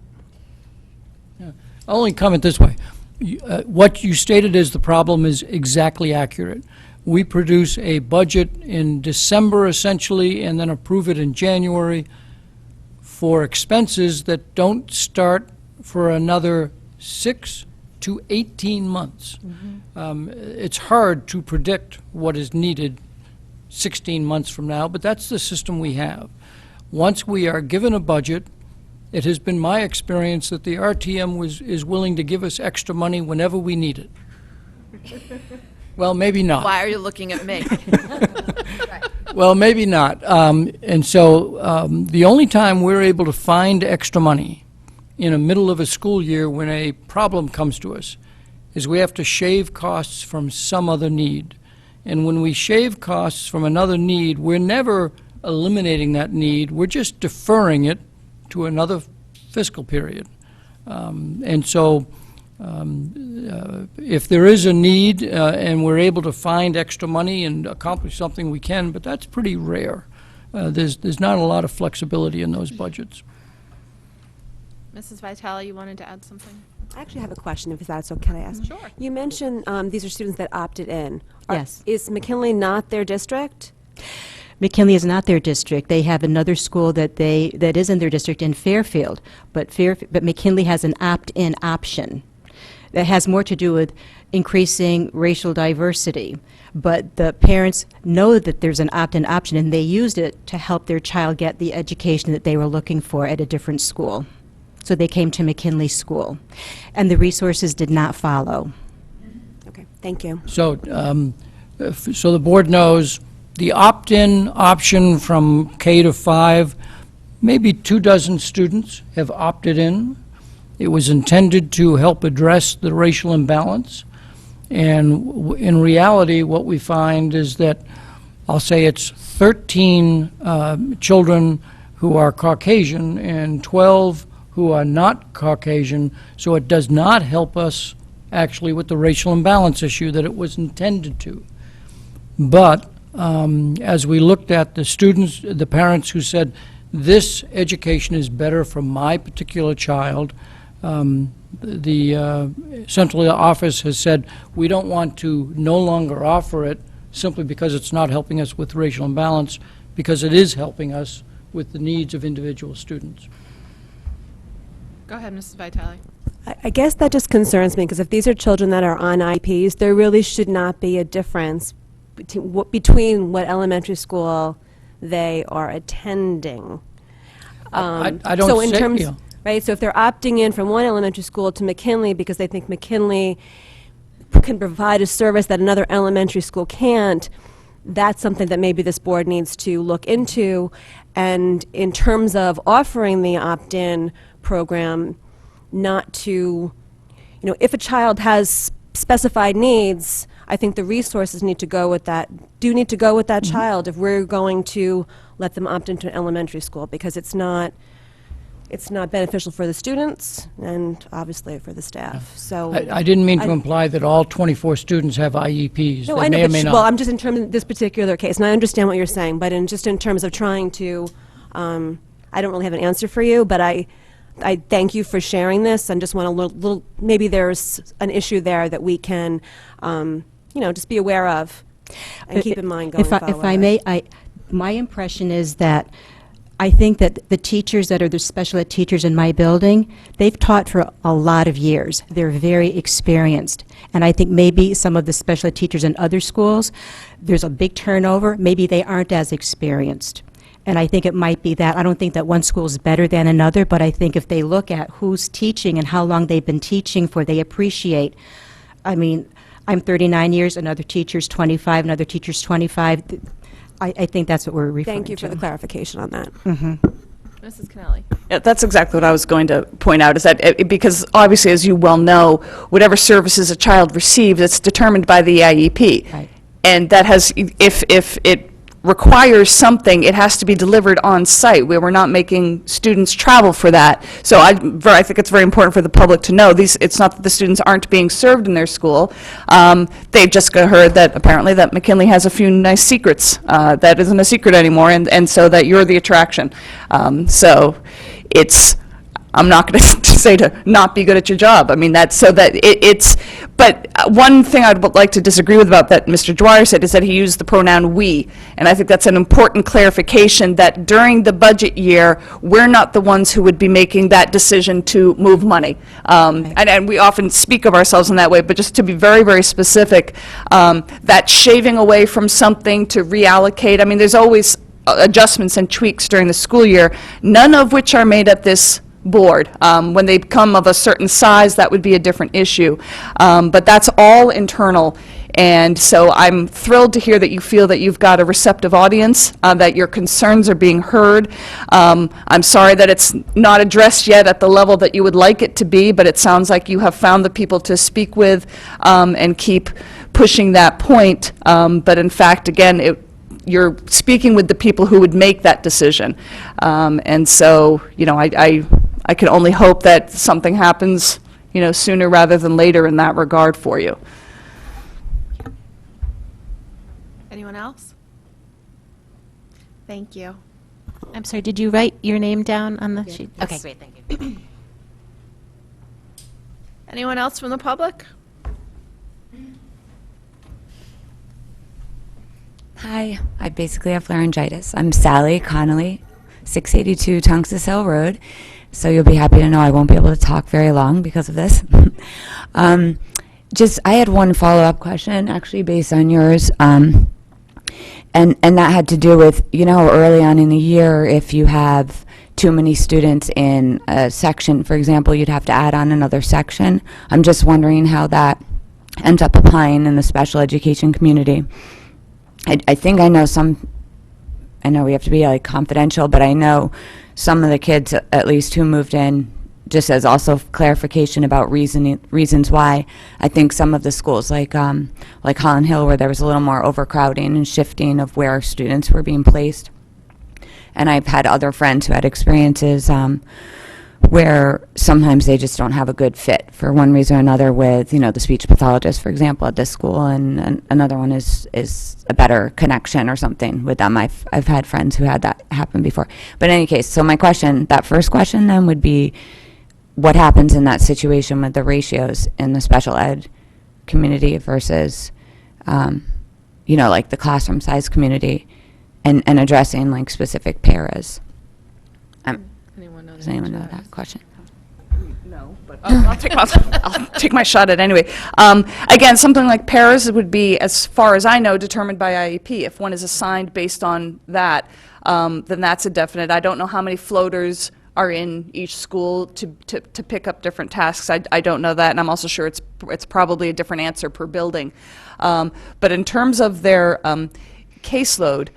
Yeah. I'll only comment this way. What you stated as the problem is exactly accurate. We produce a budget in December, essentially, and then approve it in January for expenses that don't start for another 6 to 18 months. It's hard to predict what is needed 16 months from now, but that's the system we have. Once we are given a budget, it has been my experience that the RTM is willing to give us extra money whenever we need it. Well, maybe not. Why are you looking at me? Well, maybe not. And so the only time we're able to find extra money in the middle of a school year when a problem comes to us is we have to shave costs from some other need. And when we shave costs from another need, we're never eliminating that need. We're just deferring it to another fiscal period. And so if there is a need and we're able to find extra money and accomplish something, we can, but that's pretty rare. There's not a lot of flexibility in those budgets. Mrs. Vitale, you wanted to add something? I actually have a question, if that's okay. Can I ask? Sure. You mentioned these are students that opted in. Yes. Is McKinley not their district? McKinley is not their district. They have another school that is in their district in Fairfield, but McKinley has an opt-in option. That has more to do with increasing racial diversity. But the parents know that there's an opt-in option, and they used it to help their child get the education that they were looking for at a different school. So they came to McKinley School, and the resources did not follow. Okay, thank you. So, so the board knows the opt-in option from K to 5, maybe 24 students have opted in. It was intended to help address the racial imbalance. And in reality, what we find is that, I'll say it's 13 children who are Caucasian and 12 who are not Caucasian, so it does not help us actually with the racial imbalance issue that it was intended to. But as we looked at the students, the parents who said, this education is better for my particular child, the central office has said, we don't want to no longer offer it simply because it's not helping us with racial imbalance, because it is helping us with the needs of individual students. Go ahead, Mrs. Vitale. I guess that just concerns me, because if these are children that are on IPs, there really should not be a difference between what elementary school they are attending. I don't so in say, terms, yeah. right? So if they're opting in from one elementary school to McKinley because they think McKinley can provide a service that another elementary school can't, that's something that maybe this board needs to look into. And in terms of offering the opt-in program, not to, if a child has specified needs, I think the resources need to go with that, child if we're going to let them opt into an elementary school, because it's not it's not beneficial for the students and obviously for the staff. So I didn't mean to imply that all 24 students have IEPs. No, They I know, may or but may not. well, I'm just in terms of this particular case, and I understand what you're saying, but just in terms of trying to, I don't really have an answer for you, but I thank you for sharing this, and just want a little maybe there's an issue there that we can, just be aware of and keep in mind going forward. If I may, my impression is that I think that the teachers that are the special ed teachers in my building, they've taught for a lot of years. They're very experienced. And I think maybe some of the special ed teachers in other schools, there's a big turnover. Maybe they aren't as experienced. And I think it might be that. I don't think that one school is better than another, but I think if they look at who's teaching and how long they've been teaching for, they appreciate. I mean, I'm 39 years, another teacher's 25, another teacher's 25. I think that's what we're referring to. Thank you for the clarification on that. Mrs. Kennelly. Yeah, that's exactly what I was going to point out, is that because obviously, as you well know, whatever services a child receives, it's determined by the IEP. Right. And that has, if it requires something, it has to be delivered on site, where we're not making students travel for that. So I think it's very important for the public to know, it's not that the students aren't being served in their school. They've just heard that apparently that McKinley has a few nice secrets. That isn't a secret anymore, and so that you're the attraction. So I'm not going to say to not be good at your job. I mean, but one thing I'd like to disagree with about that Mr. Dwyer said is that he used the pronoun we, and I think that's an important clarification, that during the budget year, we're not the ones who would be making that decision to move money. And we often speak of ourselves in that way, but just to be very, very specific, that shaving away from something to reallocate, I mean, there's always adjustments and tweaks during the school year, none of which are made at this board. When they become of a certain size, that would be a different issue. But that's all internal. And so I'm thrilled to hear that you feel that you've got a receptive audience, that your concerns are being heard. I'm sorry that it's not addressed yet at the level that you would like it to be, but it sounds like you have found the people to speak with and keep pushing that point. But in fact, again, you're speaking with the people who would make that decision. And so, I can only hope that something happens, sooner rather than later in that regard for you. Anyone else? Thank you. I'm sorry, did you write your name down on the sheet? Okay, great, thank you. Anyone else from the public? Hi, I basically have laryngitis. I'm Sally Connolly, 682 Tunxus Hill Road. So you'll be happy to know I won't be able to talk very long because of this. I had one follow-up question, actually, based on yours. And that had to do with, early on in the year, if you have too many students in a section, for example, you'd have to add on another section. I'm just wondering how that ends up applying in the special education community. I think I know I know we have to be confidential, but I know some of the kids, at least who moved in, just as also clarification about reasons why. I think some of the schools, like Holland Hill, where there was a little more overcrowding and shifting of where students were being placed. And I've had other friends who had experiences where sometimes they just don't have a good fit for one reason or another with, the speech pathologist, for example, at this school, and another one is a better connection or something with them. I've had friends who had that happen before. But in any case, so my question, that first question then would be, what happens in that situation with the ratios in the special ed community versus, the classroom size community, and addressing specific paras? Does anyone know that question? No, but I'll take my shot at it anyway. Again, something like paras would be, as far as I know, determined by IEP. If one is assigned based on that, then that's a definite. I don't know how many floaters are in each school to pick up different tasks. I don't know that, and I'm also sure it's probably a different answer per building. But in terms of their caseload,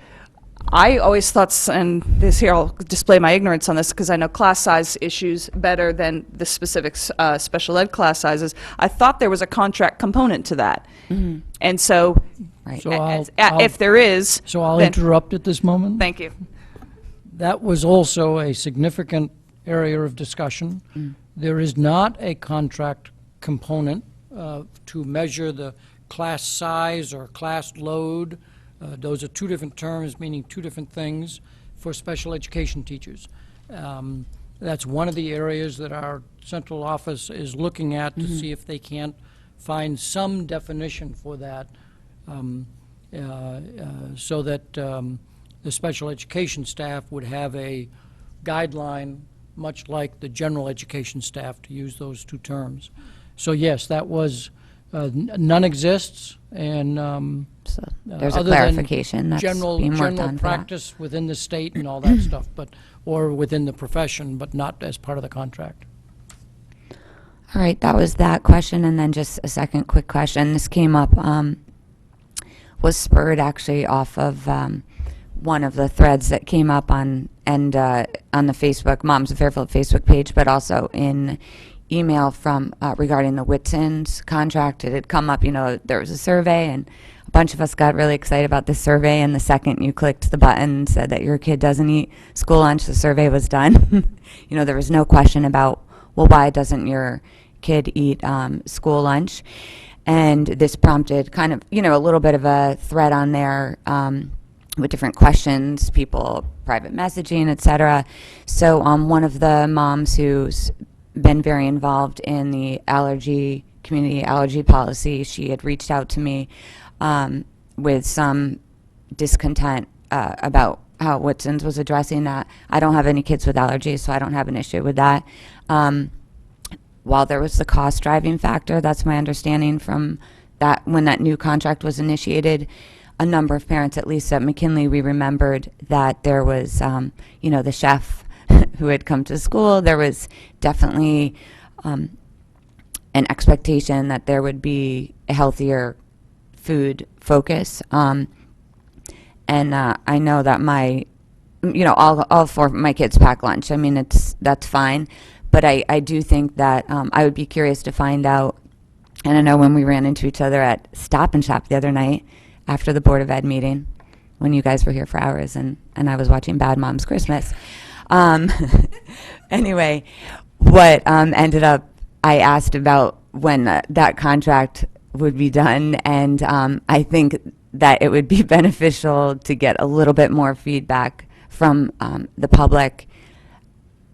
I always thought, and here I'll display my ignorance on this because I know class size issues better than the specific special ed class sizes. I thought there was a contract component to that. Mm-hmm. And so, if there is... So I'll interrupt at this moment. Thank you. That was also a significant area of discussion. There is not a contract component to measure the class size or class load. Those are two different terms meaning two different things for special education teachers. That's one of the areas that our central office is looking at to see if they can't find some definition for that, so that the special education staff would have a guideline, much like the general education staff, to use those two terms. So yes, that was, none exists, and So there's a other than clarification that's general being worked general on for that. practice within the state and all that stuff, but, or within the profession, but not as part of the contract. All right, that was that question, and then just a second quick question. This came up, was spurred actually off of one of the threads that came up on on the Facebook Moms of Fairfield Facebook page, but also in email from regarding the Whitson's contract. It had come up, there was a survey, and a bunch of us got really excited about this survey, and the second you clicked the button and said that your kid doesn't eat school lunch, the survey was done. There was no question about, well, why doesn't your kid eat school lunch? And this prompted kind of, a little bit of a thread on there with different questions, people private messaging, et cetera. So one of the moms who's been very involved in the community allergy policy, she had reached out to me with some discontent about how Whitson's was addressing that. I don't have any kids with allergies, so I don't have an issue with that. While there was the cost driving factor, that's my understanding from that, when that new contract was initiated, a number of parents, at least at McKinley, we remembered that there was, the chef who had come to school. There was definitely an expectation that there would be a healthier food focus. And I know that all four of my kids pack lunch. I mean, that's fine. But I do think that I would be curious to find out, and I know when we ran into each other at Stop and Shop the other night after the Board of Ed meeting, when you guys were here for hours and I was watching Bad Moms Christmas. Anyway, what ended up, I asked about when that contract would be done, and I think that it would be beneficial to get a little bit more feedback from the public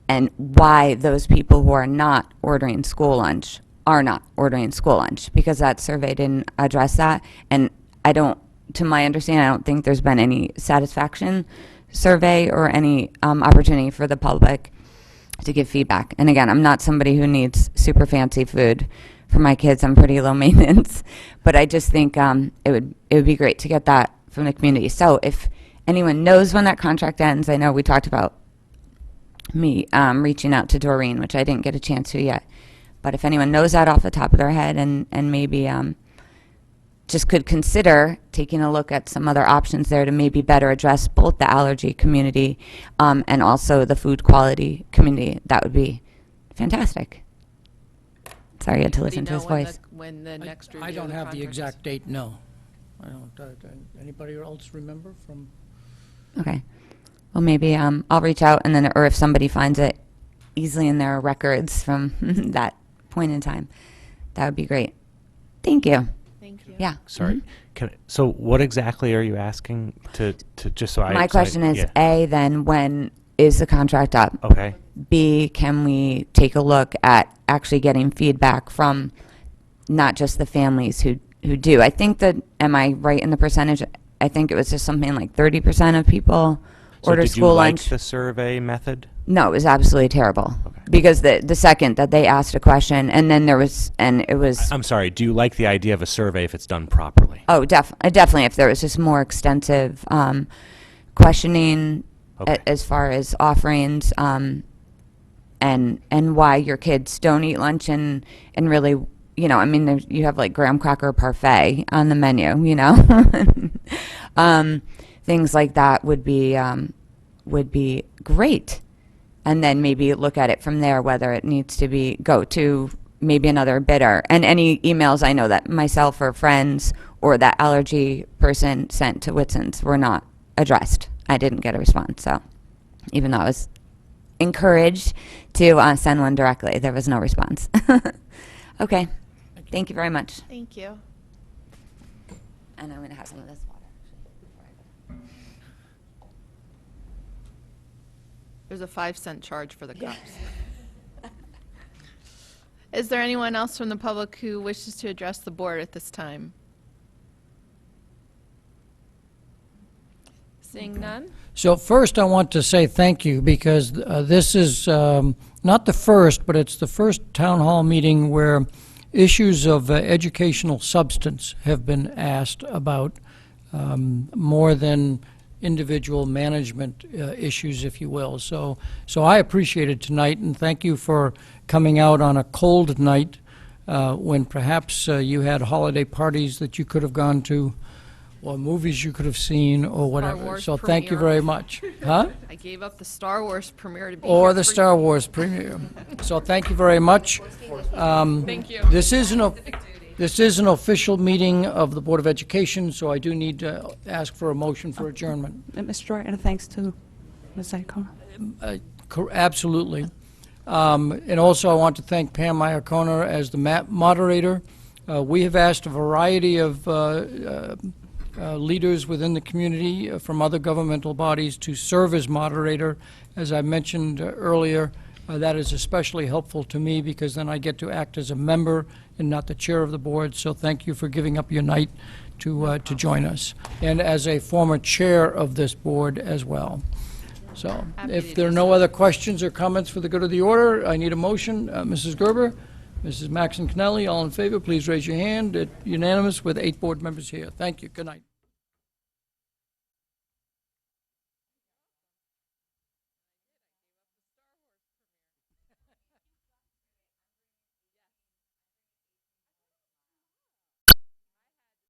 and why those people who are not ordering school lunch are not ordering school lunch, because that survey didn't address that. And to my understanding, I don't think there's been any satisfaction survey or any opportunity for the public to give feedback. And again, I'm not somebody who needs super fancy food for my kids. I'm pretty low maintenance, but I just think it would be great to get that from the community. So if anyone knows when that contract ends, I know we talked about me reaching out to Doreen, which I didn't get a chance to yet. But if anyone knows that off the top of their head and maybe just could consider taking a look at some other options there to maybe better address both the allergy community and also the food quality community, that would be fantastic. Sorry, I had to listen to his voice. When the next review I don't of the have the contract is? exact date, no. I don't. Anybody else remember from? Okay. Well, maybe I'll reach out, and then, or if somebody finds it easily in their records from that point in time, that would be great. Thank you. Thank you. Yeah. Sorry. So what exactly are you asking to just so I... My question is, yeah. A, then when is the contract up? Okay. B, can we take a look at actually getting feedback from not just the families who do? I think that, am I right in the percentage? I think it was just something like 30% of people order school lunch. Did you like the survey method? No, it was absolutely terrible. Okay. Because the second that they asked a question, and then there was, and it was... I'm sorry, do you like the idea of a survey if it's done properly? Oh, definitely. If there was just more extensive questioning as far as offerings, and why your kids don't eat lunch, and really, I mean, you have like graham cracker parfait on the menu, things like that would be great. And then maybe look at it from there, whether it needs to go to maybe another bidder. And any emails I know that myself or friends or that allergy person sent to Whitson's were not addressed. I didn't get a response, so even though I was encouraged to send one directly. There was no response. Okay. Thank you very much. Thank you. And I'm going to have some of this water. Actually, before I go. There's a 5-cent charge for the cups. Is there anyone else from the public who wishes to address the board at this time? Seeing none? So first, I want to say thank you, because this is not the first, but it's the first town hall meeting where issues of educational substance have been asked about, more than individual management issues, if you will. So I appreciate it tonight, and thank you for coming out on a cold night when perhaps you had holiday parties that you could have gone to, or movies you could have seen, or whatever. Wars So thank you premiere. very much. Huh? I gave up the Star Wars premiere to be Or here the for Star you. Wars premiere. So thank you very much. Thank you. This is an official meeting of the Board of Education, so I do need to ask for a motion for adjournment. Mr. Joy, and thanks to Ms. Iacona. Absolutely. And also, I want to thank Pam Iacona as the moderator. We have asked a variety of leaders within the community from other governmental bodies to serve as moderator. As I mentioned earlier, that is especially helpful to me, because then I get to act as a member and not the chair of the board. So thank you for giving up your night to join us, and as a former chair of this board as well. So if there are no other questions or comments for the good of the order, I need a motion. Mrs. Gerber, Mrs. Maxon Kennelly, all in favor, please raise your hand. Unanimous with 8 board members here. Thank you. Good night.